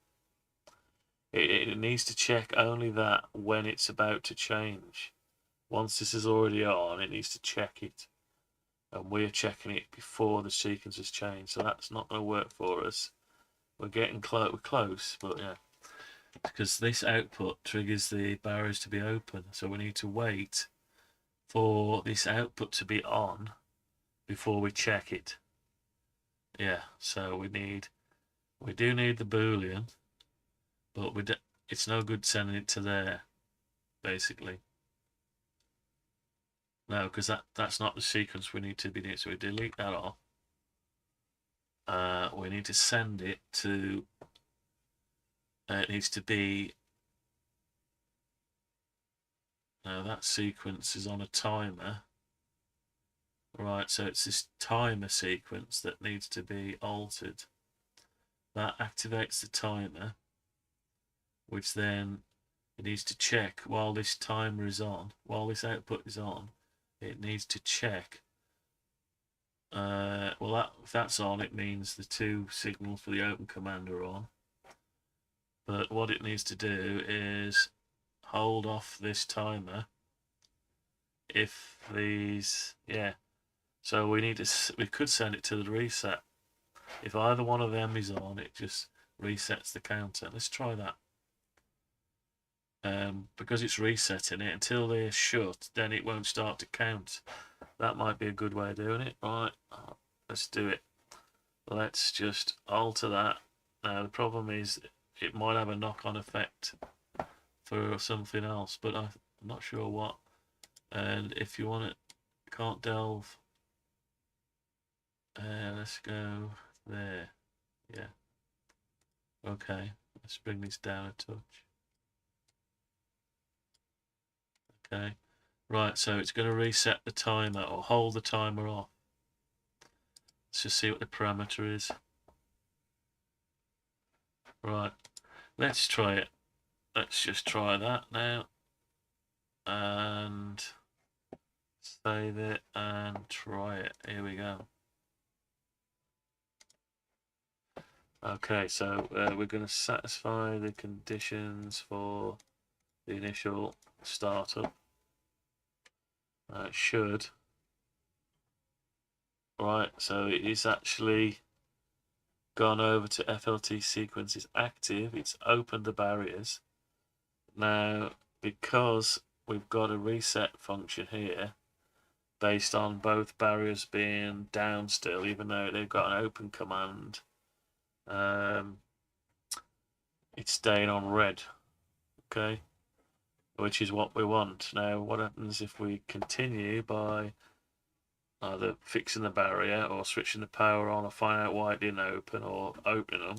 It needs to check only that when it's about to change. Once this is already on, it needs to check it. And we're checking it before the sequence has changed. So that's not going to work for us. We're getting close. We're close, but yeah. Because this output triggers the barriers to be open. So we need to wait for this output to be on before we check it. Yeah, so we do need the Boolean, but it's no good sending it to there, basically. No, because that's not the sequence we need to be doing. So we delete that off. We need to send it to. It needs to be. Now that sequence is on a timer. Right, so it's this timer sequence that needs to be altered. That activates the timer, which then it needs to check while this timer is on, while this output is on. It needs to check. Well, if that's on, it means the two signals for the open command are on. But what it needs to do is hold off this timer if these, yeah. So we could send it to the reset. If either one of them is on, it just resets the counter. Let's try that. Because it's resetting it until they're shut, then it won't start to count. That might be a good way of doing it. Right, let's do it. Let's just alter that. Now the problem is it might have a knock-on effect for something else, but I'm not sure what. And if you want it, can't delve. Let's go there. Yeah. Okay, let's bring this down a touch. Okay, right, so it's going to reset the timer or hold the timer off. Let's just see what the parameter is. Right, let's try it. Let's just try that now. And save it and try it. Here we go. Okay, so we're going to satisfy the conditions for the initial startup. It should. Right, so it is actually gone over to FLT sequence is active. It's opened the barriers. Now, because we've got a reset function here, based on both barriers being down still, even though they've got an open command, it's staying on red, okay, which is what we want. Now, what happens if we continue by either fixing the barrier or switching the power on or find out why it didn't open or opening them?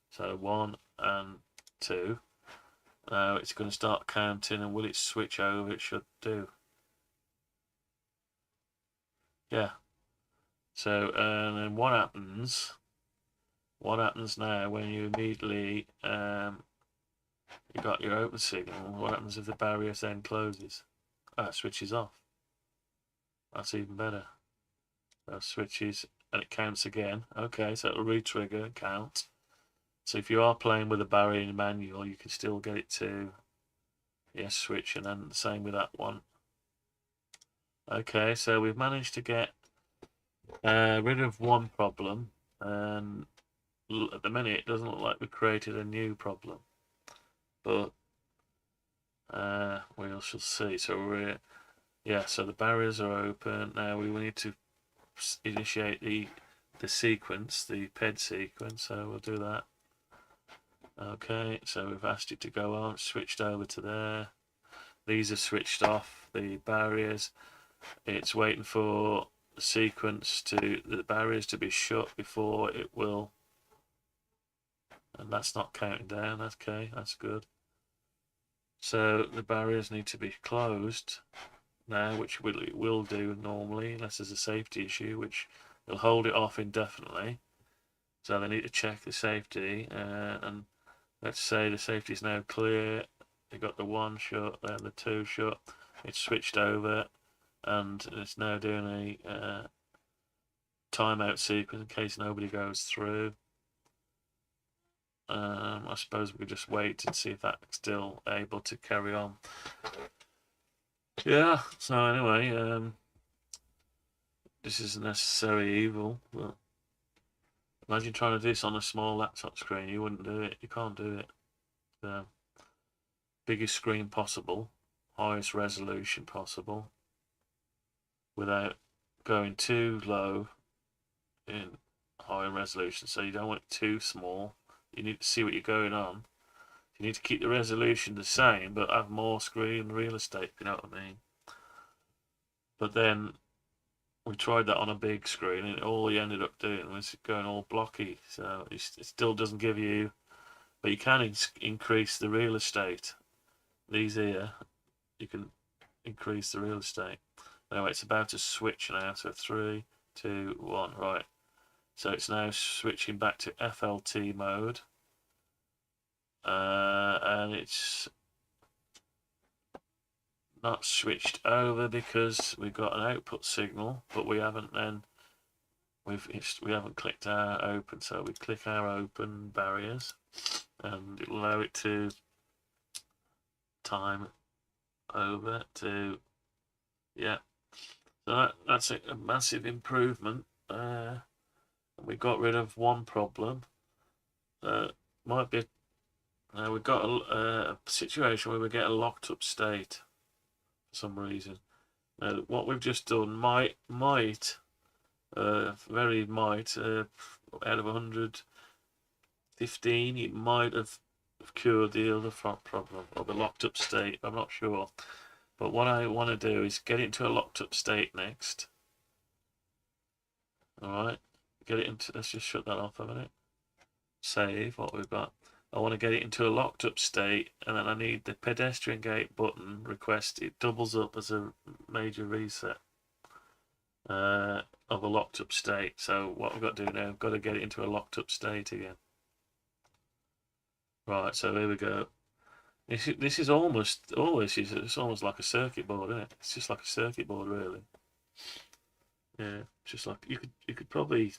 So 1 and 2. Now it's going to start counting, and will it switch over? It should do. Yeah. So and then what happens? What happens now when you immediately you got your open signal? What happens if the barrier then closes? It switches off. That's even better. That switches and it counts again. Okay, so it'll re-trigger and count. So if you are playing with a barrier in manual, you can still get it to yes switch, and then the same with that one. Okay, so we've managed to get rid of one problem, and at the minute it doesn't look like we created a new problem, but we shall see. So we're so the barriers are open now. We need to initiate the sequence, the PED sequence, so we'll do that. Okay, so we've asked it to go on, switched over to there. These are switched off, the barriers. It's waiting for the sequence the barriers to be shut before it will, and that's not counting down. Okay, that's good. So the barriers need to be closed now, which it will do normally, unless there's a safety issue, which will hold it off indefinitely. So they need to check the safety, and let's say the safety is now clear. They got the 1 shut, then the 2 shut. It's switched over, and it's now doing a timeout sequence in case nobody goes through. I suppose we could just wait and see if that's still able to carry on. Yeah, so anyway, this is a necessary evil, but imagine trying to do this on a small laptop screen. You wouldn't do it. You can't do it. The biggest screen possible, highest resolution possible, without going too low in high resolution. So you don't want it too small. You need to see what you're going on. You need to keep the resolution the same, but have more screen real estate, if you know what I mean. But then we tried that on a big screen, and all we ended up doing was going all blocky. So it still doesn't give you, but you can increase the real estate. These here, you can increase the real estate. Anyway, it's about to switch now. So 3, 2, 1, right. So it's now switching back to FLT mode, and it's not switched over because we've got an output signal, but we haven't we haven't clicked our open. So we click our open barriers, and it'll allow it to time over to So that's a massive improvement. We got rid of one problem. Might be we've got a situation where we get a locked up state for some reason. Now what we've just done might very might out of 115 it might have cured the other problem or the locked up state. I'm not sure, but what I want to do is get it into a locked up state next. All right, get it into. Let's just shut that off a minute. Save what we've got. I want to get it into a locked up state, and then I need the pedestrian gate button request. It doubles up as a major reset of a locked up state. So what we've got to do now, we've got to get it into a locked up state again. Right, so here we go. This is almost it's almost like a circuit board, isn't it? It's just like a circuit board, really. Yeah, just like you could probably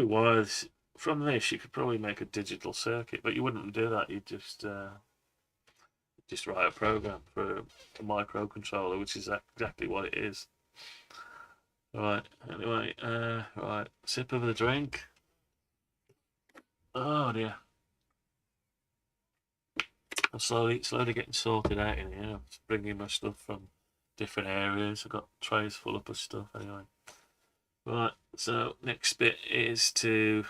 wire this from this. You could probably make a digital circuit, but you wouldn't do that. You'd just write a program for a microcontroller, which is exactly what it is. Right. Anyway, right. Sip of the drink. Oh dear. I'm slowly getting sorted out in here. I'm just bringing my stuff from different areas. I've got trays full up of stuff anyway. Right, so next bit is to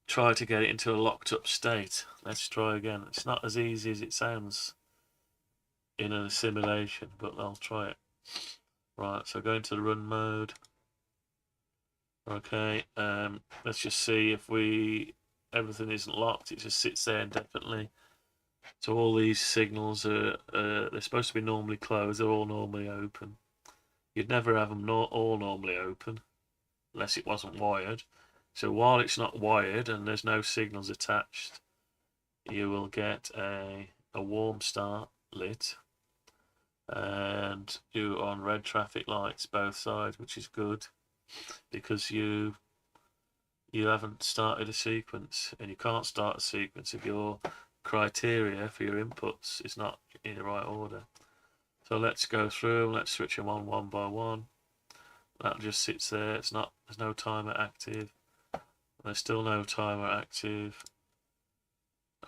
try to get it into a locked up state. Let's try again. It's not as easy as it sounds in a simulation, but I'll try it. Right, so go into the run mode. Okay, let's just see if everything isn't locked. It just sits there indefinitely. So all these signals are they're supposed to be normally closed. They're all normally open. You'd never have them all normally open unless it wasn't wired. So while it's not wired and there's no signals attached, you will get a warm start lit, and you're on red traffic lights both sides, which is good because you haven't started a sequence, and you can't start a sequence if your criteria for your inputs is not in the right order. So let's go through. Let's switch them on one by one. That just sits there. There's no timer active. There's still no timer active.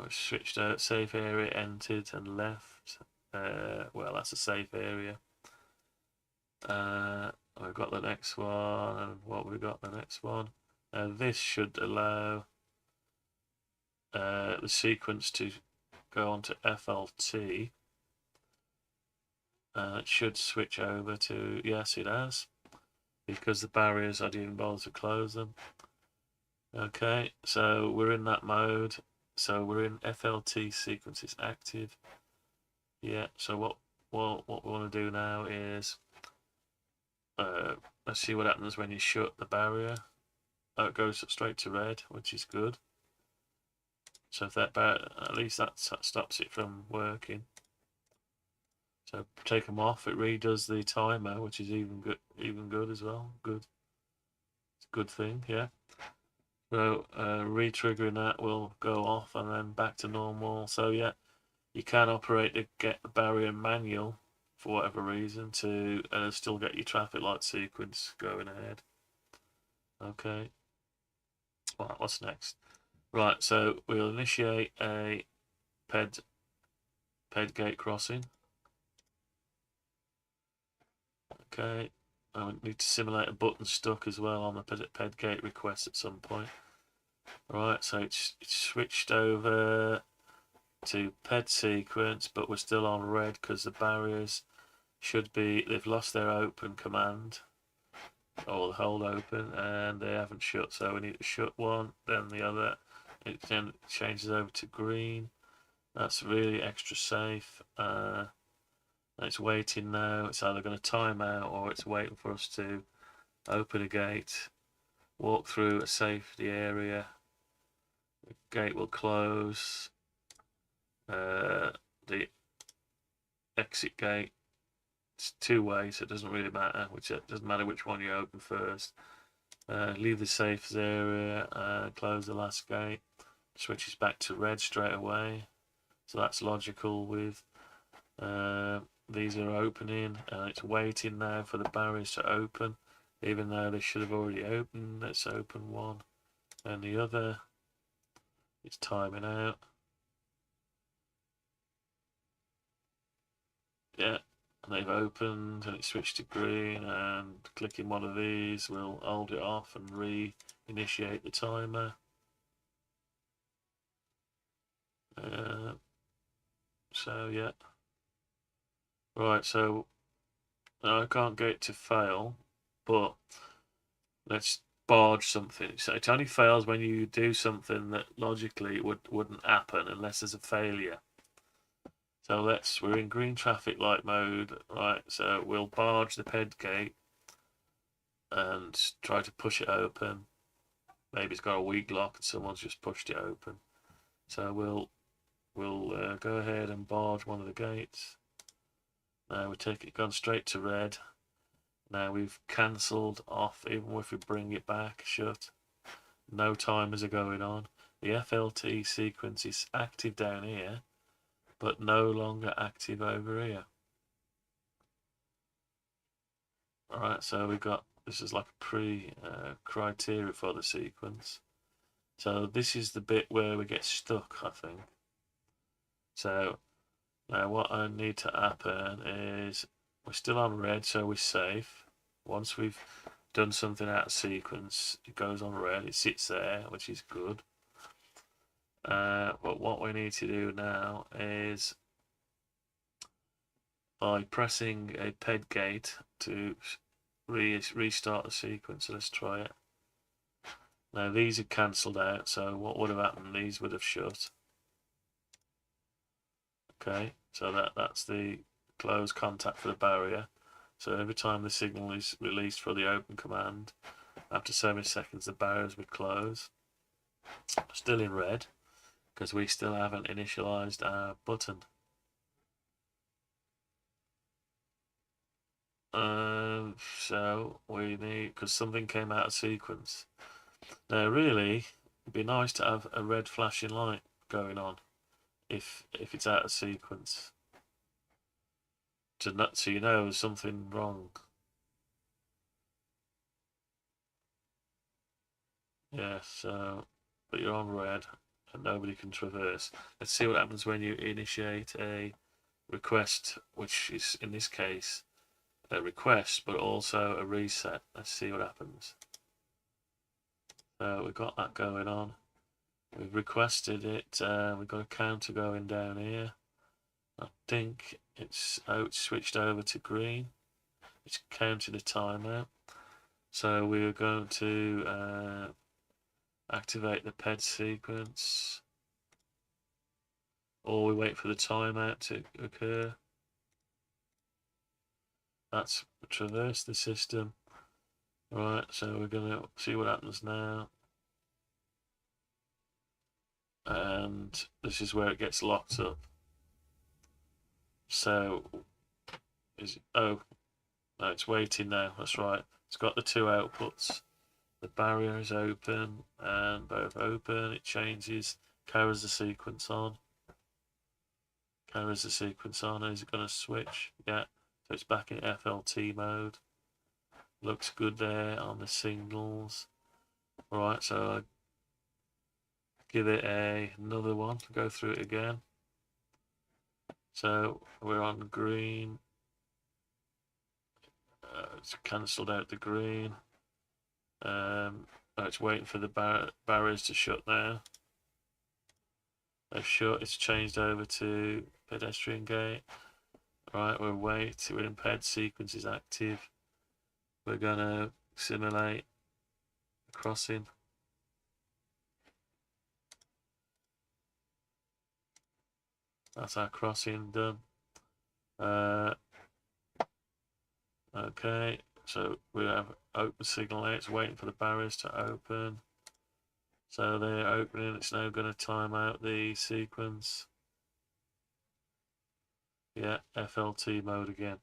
I switched out safe area, entered and left. Well, that's a safe area. We've got the next one, and what we got the next one. This should allow the sequence to go on to FLT. It should switch over to, yes, it has, because the barriers, I didn't bother to close them. Okay, so we're in that mode. So we're in FLT sequence is active. Yeah, so what we want to do now is let's see what happens when you shut the barrier. Oh, it goes straight to red, which is good. So if that at least that stops it from working. So take them off. It redoes the timer, which is even good as well. Good. It's a good thing, yeah. So re-triggering that will go off and then back to normal. So yeah, you can operate to get the barrier manual for whatever reason to still get your traffic light sequence going ahead. Okay. Right, what's next? Right, so we'll initiate a ped gate crossing. Okay. I need to simulate a button stuck as well on the ped gate request at some point. Right, so it's switched over to ped sequence, but we're still on red because the barriers they've lost their open command, or the hold open, and they haven't shut, so we need to shut one, then the other. It then changes over to green. That's really extra safe. It's waiting now. It's either going to time out or it's waiting for us to open a gate, walk through a safety area. The gate will close. The exit gate, it's two-way, so it doesn't really matter. It doesn't matter which one you open first. Leave the safes area. Close the last gate. Switches back to red straight away. So that's logical with these are opening, and it's waiting now for the barriers to open, even though they should have already opened. Let's open one and the other. It's timing out. Yeah, and they've opened and it switched to green, and clicking one of these will hold it off and re-initiate the timer. So yeah. Right, so I can't get it to fail, but let's barge something. So it only fails when you do something that logically wouldn't happen unless there's a failure. So we're in green traffic light mode, right? So we'll barge the ped gate and try to push it open. Maybe it's got a weak lock and someone's just pushed it open. So we'll go ahead and barge one of the gates. Now we take it gone straight to red. Now we've cancelled off, even if we bring it back shut. No timers are going on. The FLT sequence is active down here, but no longer active over here. Alright, so we've got, this is like a criteria for the sequence. So this is the bit where we get stuck, I think. So now what I need to happen is, we're still on red, so we're safe. Once we've done something out of sequence, it goes on red, it sits there, which is good. But what we need to do now is, by pressing a ped gate to restart the sequence. So let's try it. Now these are cancelled out, so what would have happened? These would have shut. Okay, so that's the close contact for the barrier. So every time the signal is released for the open command, after 7 seconds the barriers would close. Still in red, because we still haven't initialized our button. So we need, because something came out of sequence. Now really, it'd be nice to have a red flashing light going on if it's out of sequence, so you know there's something wrong. Yeah, so, but you're on red and nobody can traverse. Let's see what happens when you initiate a request, which is in this case a request but also a reset. Let's see what happens. So we've got that going on. We've requested it. We've got a counter going down here. I think it's switched over to green. It's counted a timeout. So we're going to activate the ped sequence, or we wait for the timeout to occur. That's traversed the system. Right, so we're going to see what happens now. And this is where it gets locked up. So, oh, no, it's waiting now. That's right. It's got the 2 outputs. The barrier is open, and both open. It changes, carries the sequence on. Carries the sequence on. Is it going to switch? Yeah. So it's back in FLT mode. Looks good there on the signals. Alright, so I give it another one to go through it again. So we're on green. It's cancelled out the green. It's waiting for the barriers to shut now. They've shut. It's changed over to pedestrian gate. Right, we're in ped sequence is active. We're gonna simulate the crossing. That's our crossing done. Okay, so we have open signal there. It's waiting for the barriers to open. So they're opening. It's now going to time out the sequence. Yeah, FLT mode again.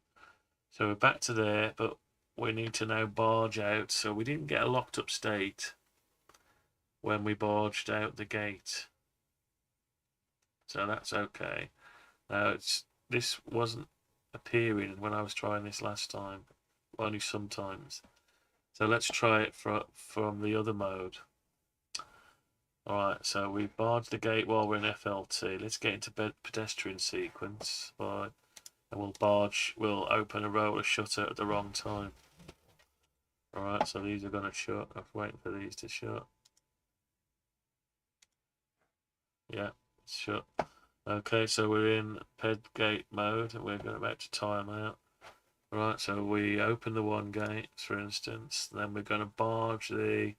So we're back to there, but we need to now barge out. So we didn't get a locked up state when we barged out the gate. So that's okay. Now this wasn't appearing when I was trying this last time, only sometimes. So let's try it from the other mode. Alright, so we barged the gate while we're in FLT. Let's get into pedestrian sequence. Right, and we'll open a roller shutter at the wrong time. Alright, so these are going to shut. I'm waiting for these to shut. Yeah, it's shut. Okay, so we're in ped gate mode and we're about to time out. Right, so we open the one gate, for instance, then we're going to barge the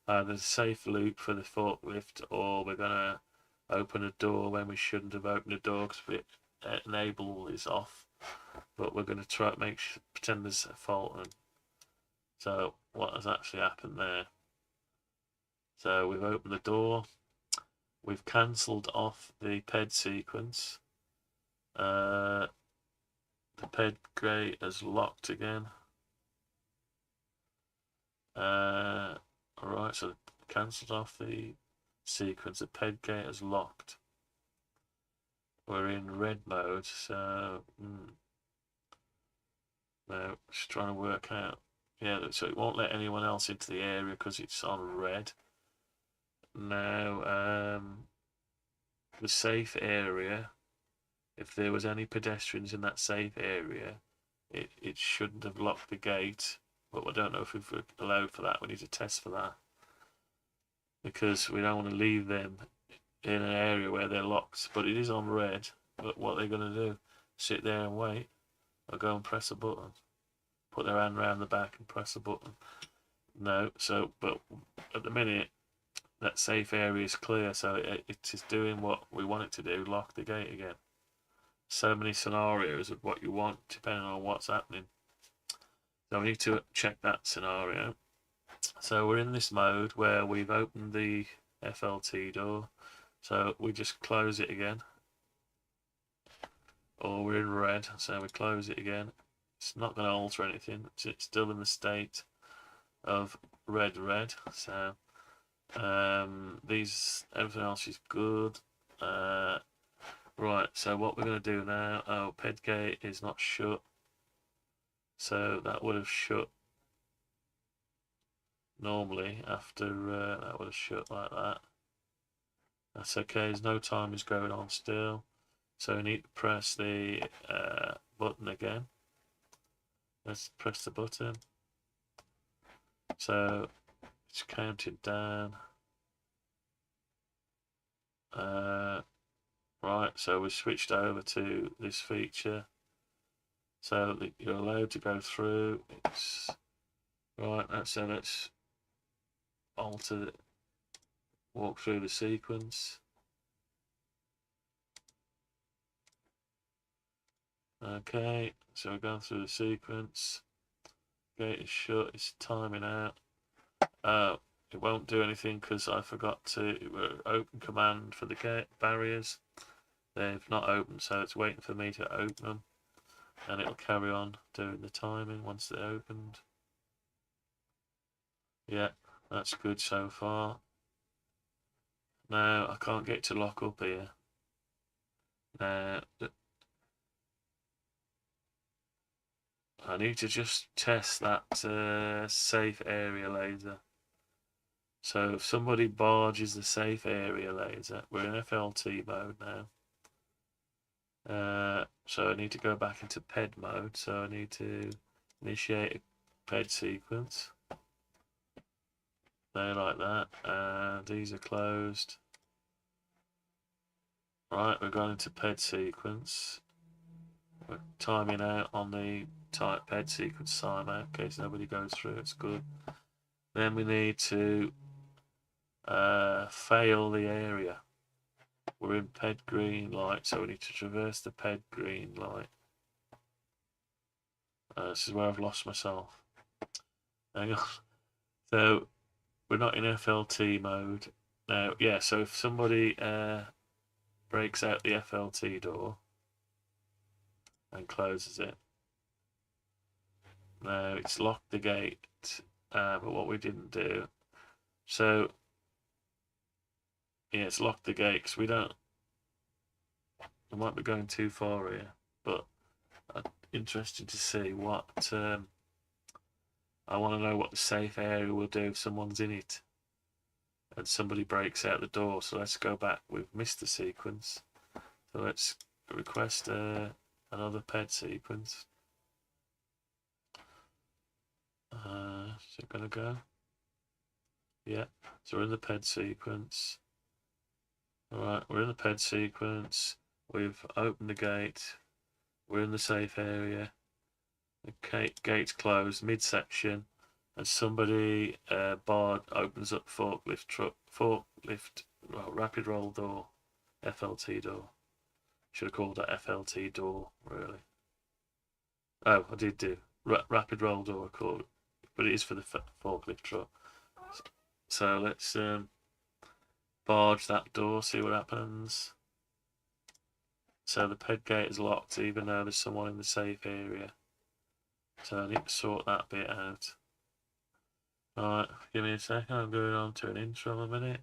either safe loop for the forklift, or we're going to open a door when we shouldn't have opened a door because enable is off. But we're going to try to pretend there's a fault. And so what has actually happened there? So we've opened the door, we've cancelled off the PED sequence. The PED gate has locked again. Alright, so cancelled off the sequence. The PED gate has locked. We're in red mode, so no, just trying to work out. Yeah, so it won't let anyone else into the area because it's on red. Now, the safe area, if there was any pedestrians in that safe area, it shouldn't have locked the gate, but I don't know if we've allowed for that. We need to test for that, because we don't want to leave them in an area where they're locked. But it is on red. But what they're going to do, sit there and wait, or go and press a button, put their hand around the back and press a button? No. So, but at the minute, that safe area is clear, so it is doing what we want it to do, lock the gate again. So many scenarios of what you want depending on what's happening. So we need to check that scenario. So we're in this mode where we've opened the FLT door, so we just close it again. Or we're in red, so we close it again. It's not going to alter anything. It's still in the state of red. So everything else is good. Right, so what we're going to do now, PED gate is not shut, so that would have shut normally after that would have shut like that. That's okay, there's no time is going on still, so we need to press the button again. Let's press the button, so it's counted down. Right, so we switched over to this feature, so that you're allowed to go through. It's right. So let's walk through the sequence. Okay, so we're going through the sequence. Gate is shut. It's timing out. It won't do anything because I forgot to open command for the gate barriers. They've not opened, so it's waiting for me to open them, and it'll carry on doing the timing once they're opened. Yeah, that's good so far. Now I can't get to lock up here. Now I need to just test that safe area laser. So if somebody barges the safe area laser, we're in FLT mode now. So I need to go back into PED mode. So I need to initiate a PED sequence. There, like that. And these are closed. Right, we're going into PED sequence. We're timing out on the type PED sequence timeout in case nobody goes through. It's good. Then we need to fail the area. We're in PED green light, so we need to traverse the PED green light. This is where I've lost myself. Hang on. So we're not in FLT mode now. Yeah, so if somebody breaks out the FLT door and closes it, now it's locked the gate, but what we didn't do. So yeah, it's locked the gate because we might be going too far here, but interested to see what I want to know what the safe area will do if someone's in it and somebody breaks out the door. So let's go back. We've missed the sequence, so let's request another PED sequence. Is it gonna go? Yeah, so we're in the PED sequence. Alright, we're in the PED sequence. We've opened the gate. We're in the safe area. Okay, gates closed midsection, and somebody barred opens up forklift, well, rapid roll door, FLT door. Should have called that FLT door, really. Oh, I did do rapid roll door, called, but it is for the forklift truck. So let's barge that door, see what happens. So the ped gate is locked, even though there's someone in the safe area. So I need to sort that bit out. Alright, give me a second, I'm going on to an intro in a minute.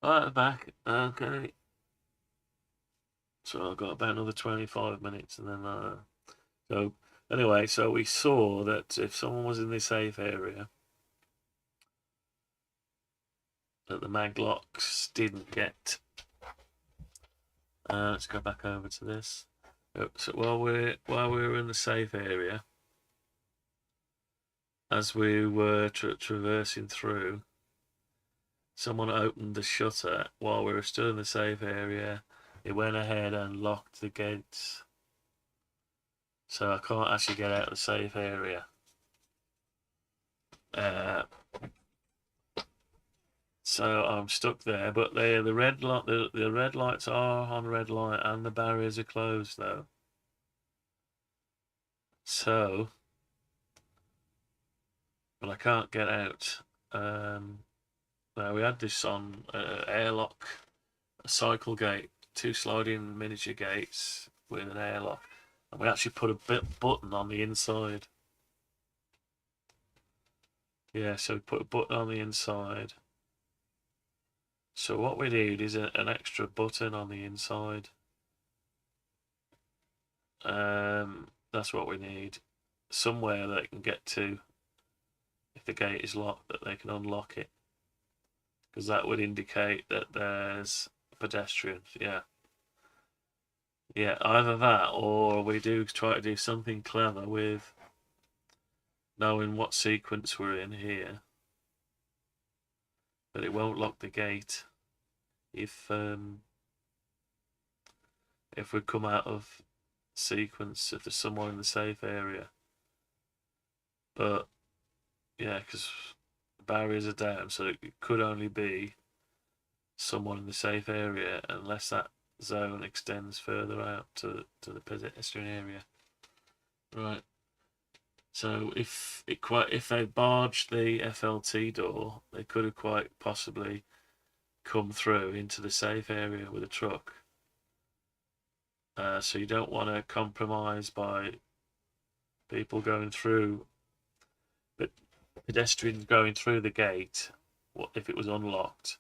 Alright, back. Okay. So I've got about another 25 minutes and then so anyway, so we saw that if someone was in the safe area, that the mag locks didn't get. Let's go back over to this. So while we're in the safe area, as we were traversing through, someone opened the shutter while we were still in the safe area. It went ahead and locked the gates, so I can't actually get out of the safe area. So I'm stuck there, but the red light, the red lights are on red light, and the barriers are closed though. So, but I can't get out. Now we had this on airlock, a cycle gate, 2 sliding miniature gates with an airlock, and we actually put a button on the inside. Yeah, so we put a button on the inside. So what we need is an extra button on the inside. That's what we need. Somewhere they can get to if the gate is locked, that they can unlock it. Because that would indicate that there's pedestrians, yeah. Yeah, either that or we do try to do something clever with knowing what sequence we're in here. But it won't lock the gate if we come out of sequence, if there's someone in the safe area. But yeah, because the barriers are down, so it could only be someone in the safe area unless that zone extends further out to the pedestrian area. Right. So if they barged the FLT door, they could have quite possibly come through into the safe area with a truck. So you don't want to compromise by people going through, but pedestrians going through the gate. What if it was unlocked?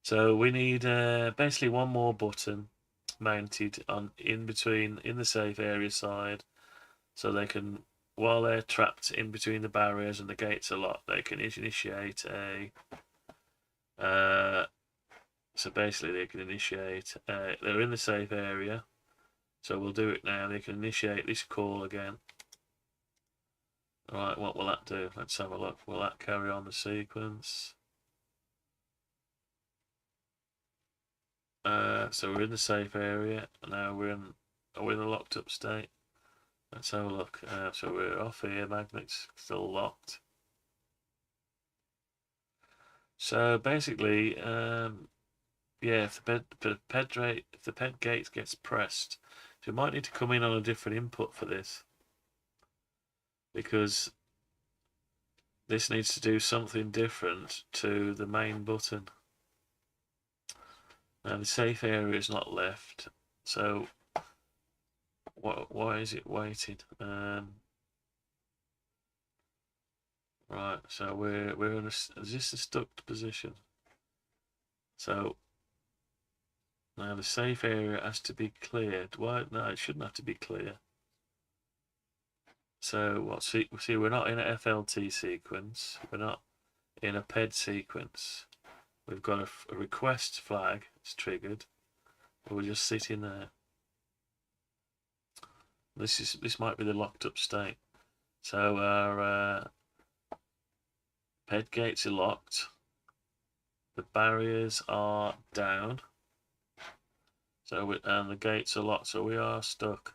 So we need basically one more button mounted on in the safe area side, so they can, while they're trapped in between the barriers and the gates are locked, they can initiate a. So basically, they can initiate. They're in the safe area, so we'll do it now. They can initiate this call again. All right, what will that do? Let's have a look. Will that carry on the sequence? So we're in the safe area. Now we're in a locked up state. Let's have a look. So we're off here. Magnet's still locked. So basically, yeah, if the ped gate gets pressed, so you might need to come in on a different input for this, because this needs to do something different to the main button. Now the safe area is not left, so why is it waiting? Right, so we're in is this a stuck position? So now the safe area has to be cleared. Why? No, it shouldn't have to be clear. So what? See, we're not in a FLT sequence. We're not in a PED sequence. We've got a request flag. It's triggered. We're just sitting there. This might be the locked up state. So our PED gates are locked. The barriers are down. So and the gates are locked. So we are stuck.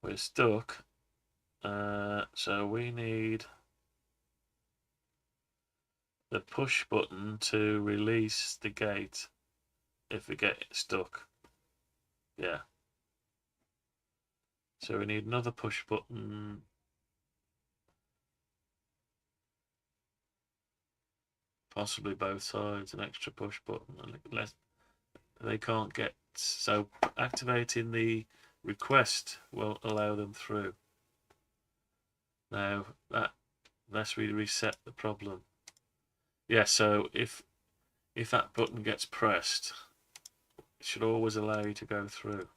We're stuck. So we need the push button to release the gate if we get stuck. Yeah. So we need another push button. Possibly both sides, an extra push button. They can't get, so activating the request will allow them through. Now unless we reset the problem. Yeah, so if that button gets pressed, it should always allow you to go through.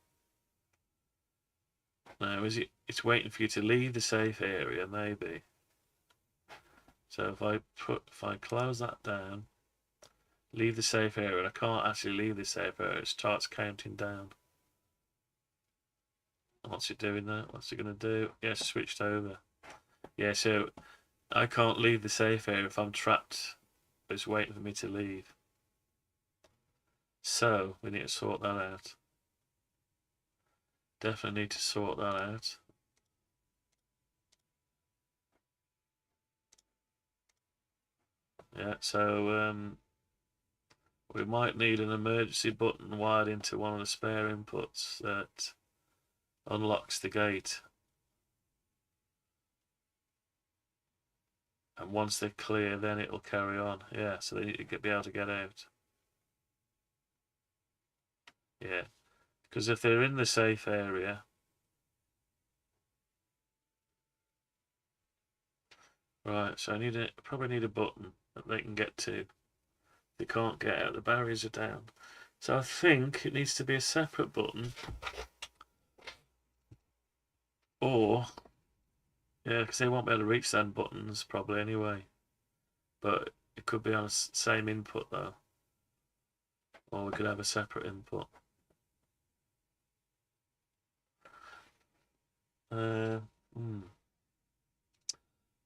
Now it's waiting for you to leave the safe area, maybe. So if I close that down, leave the safe area, and I can't actually leave the safe area, it starts counting down. What's it doing there? What's it going to do? Yes, switched over. Yeah, so I can't leave the safe area if I'm trapped. It's waiting for me to leave. So we need to sort that out. Definitely need to sort that out. Yeah, so we might need an emergency button wired into one of the spare inputs that unlocks the gate. And once they're clear, then it'll carry on. Yeah, so they need to be able to get out. Yeah, because if they're in the safe area, right, so I probably need a button that they can get to. They can't get out, the barriers are down. So I think it needs to be a separate button. Or, yeah, because they won't be able to reach them buttons probably anyway. But it could be on the same input though. Or we could have a separate input.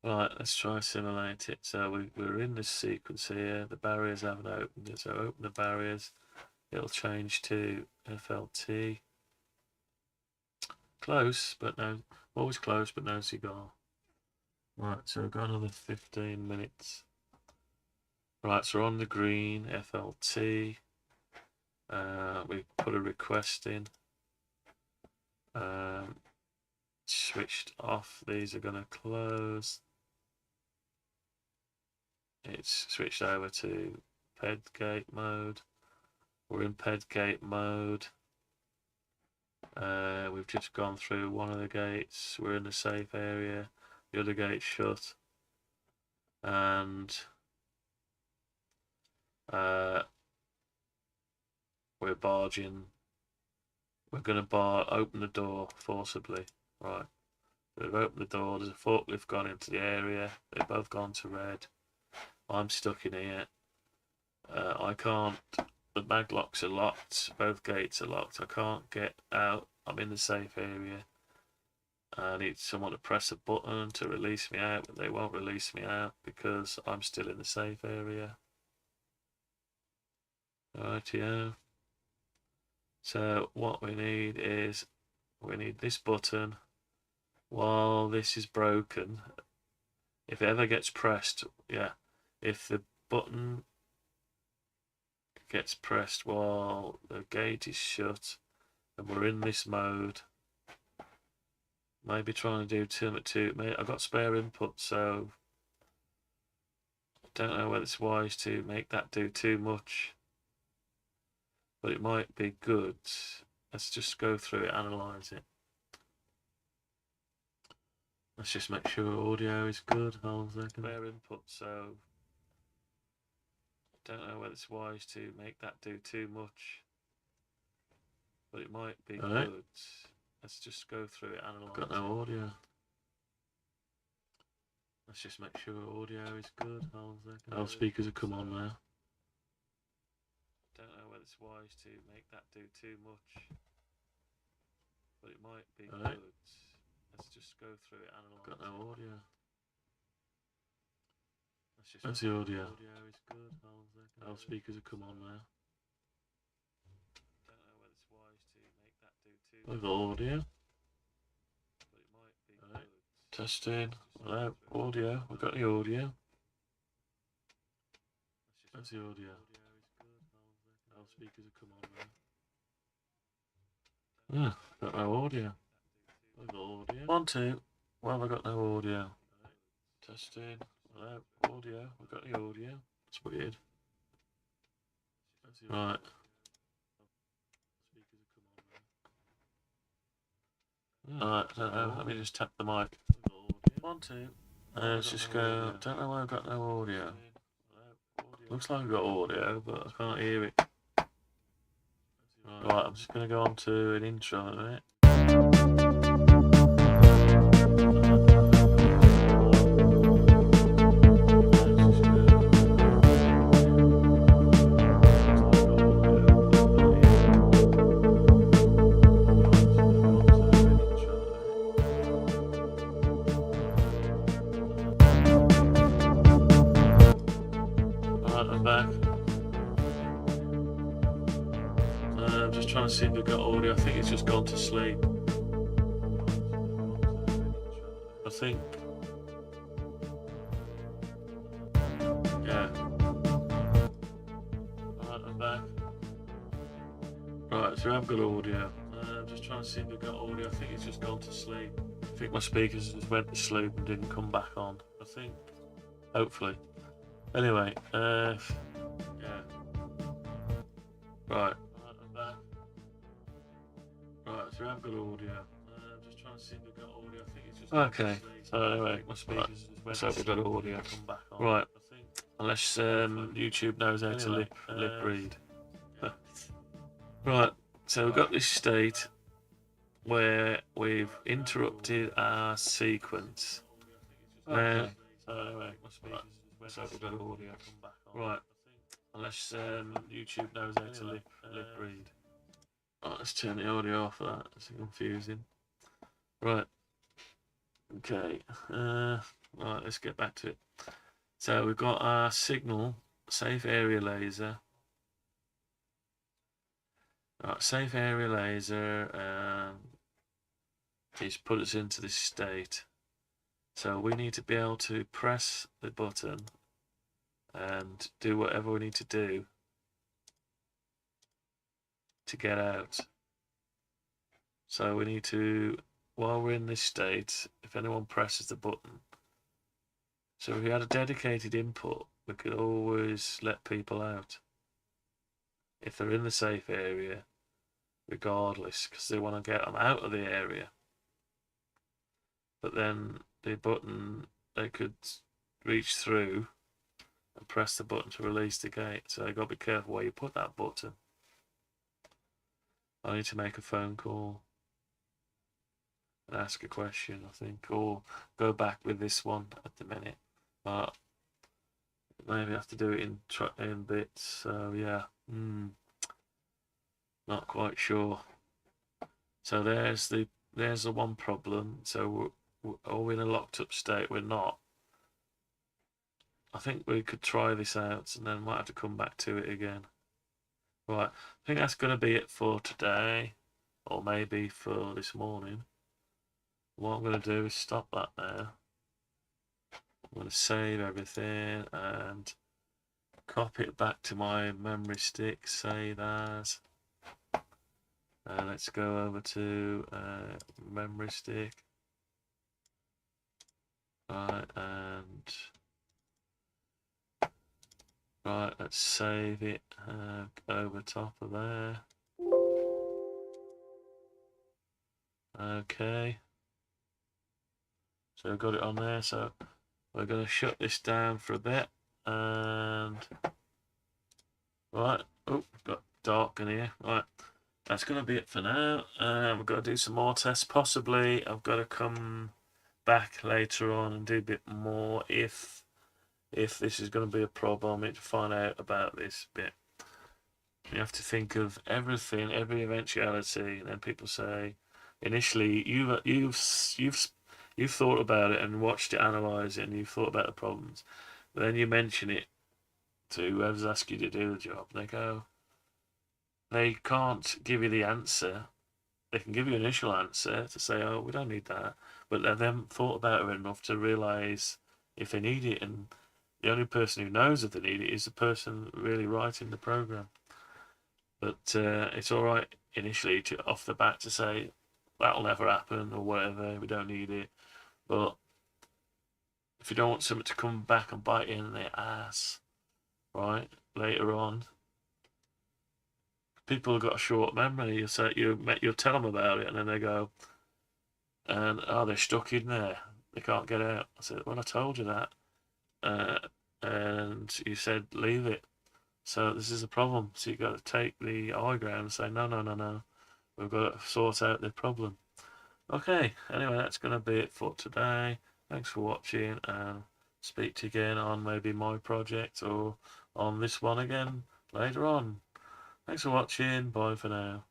Right, let's try simulate it. So we're in this sequence here. The barriers haven't opened. So open the barriers. It'll change to FLT. Close, but no. Always close, but no cigar. Right, so we've got another 15 minutes. Right, so we're on the green, FLT. We put a request in. Switched off. These are going to close. It's switched over to PED gate mode. We're in PED gate mode. We've just gone through one of the gates. We're in the safe area. The other gate's shut. And we're barging. We're going to open the door forcibly. Right. We've opened the door. There's a forklift gone into the area. They've both gone to red. I'm stuck in here. I can't. The mag locks are locked. Both gates are locked. I can't get out. I'm in the safe area. I need someone to press a button to release me out, but they won't release me out because I'm still in the safe area. Rightio. So what we need is this button while this is broken. If it ever gets pressed, yeah, if the button gets pressed while the gate is shut and we're in this mode, maybe trying to do two. I've got spare input, so I don't know whether it's wise to make that do too much, but it might be good. Let's just go through it, analyze it. Let's just make sure audio is good. Hold on a second. Spare input, so I Don't know whether it's wise to make that do too much, but it might be good. Let's just go through it, analyze. Got no audio. Let's just make sure audio is good. All speakers have come on now. Don't know whether it's wise to make that do too much, but it might be good. Let's just go through it, analyze. Got no audio. That's the audio. Audio is good. All speakers have come on now. Don't know whether it's wise to make that do too much. We've got audio. But it might be good. Testing. Hello. Audio. We've got the audio. That's the audio. All speakers have come on now. Yeah, got no audio. We've got audio. 1, 2. Well, I've got no audio. Testing. Hello. Audio. We've got the audio. It's weird. Right. Alright, I don't know. Let me just tap the mic. 1, 2. Let's just go. Don't know why I've got no audio. Looks like I've got audio, but I can't hear it. Right, I'm just going to go on to an intro in a minute. I'm back. I'm just trying to see if we've got audio. I think it's just gone to sleep. I think. Yeah. Right, I'm back. Right, so I've got audio. I'm just trying to see if we've got audio. I think it's just gone to sleep. I think my speakers just went to sleep and didn't come back on. I think. Hopefully. Anyway, yeah. Right. I'm back. Right, so I've got audio. I'm just trying to see if we've got audio. I think it's just okay. So anyway, my speakers just went. So we've got audio. Come back on. Right. Unless YouTube knows how to lip read. Right. So we've got this state where we've interrupted our sequence. Okay. So anyway, my speakers. So we've got audio. Come back on. Right. Unless YouTube knows how to lip read. Right, let's turn the audio off of that. It's confusing. Right. Okay. Right, let's get back to it. So we've got our signal, safe area laser. Right, safe area laser is put us into this state. So we need to be able to press the button and do whatever we need to do to get out. So we need to, while we're in this state, if anyone presses the button, so if we had a dedicated input, we could always let people out if they're in the safe area, regardless, because they want to get them out of the area. But then the button, they could reach through and press the button to release the gate. So you've got to be careful where you put that button. I need to make a phone call and ask a question, I think, or go back with this one at the minute. But maybe I have to do it in bits. So yeah, not quite sure. So there's the one problem. So are we in a locked up state? We're not. I think we could try this out and then might have to come back to it again. Right, I think that's going to be it for today, or maybe for this morning. What I'm going to do is stop that now. I'm going to save everything and copy it back to my memory stick, save as. Let's go over to memory stick. Right, and right, let's save it over top of there. Okay. So I've got it on there, so we're going to shut this down for a bit and Right. Oh, got dark in here. Right. That's going to be it for now. We've got to do some more tests. Possibly I've got to come back later on and do a bit more if this is going to be a problem. I need to find out about this bit. You have to think of everything, every eventuality, and then people say, initially you've thought about it and watched it, analyze it, and you've thought about the problems. But then you mention it to whoever's asked you to do the job. They can't give you the answer. They can give you an initial answer to say, oh, we don't need that, but they haven't thought about it enough to realise if they need it, and the only person who knows if they need it is the person really writing the program. But it's all right initially to off the bat to say that'll never happen or whatever, we don't need it. But if you don't want something to come back and bite you in the ass, right, later on, people have got a short memory. You'll tell them about it, and then they go, and they're stuck in there. They can't get out. I said, well, I told you that, and you said leave it. So this is a problem. So you've got to take the high ground and say, no, no, no, no. We've got to sort out the problem. Okay, anyway, that's going to be it for today. Thanks for watching, and speak to you again on maybe my project or on this one again later on. Thanks for watching. Bye for now.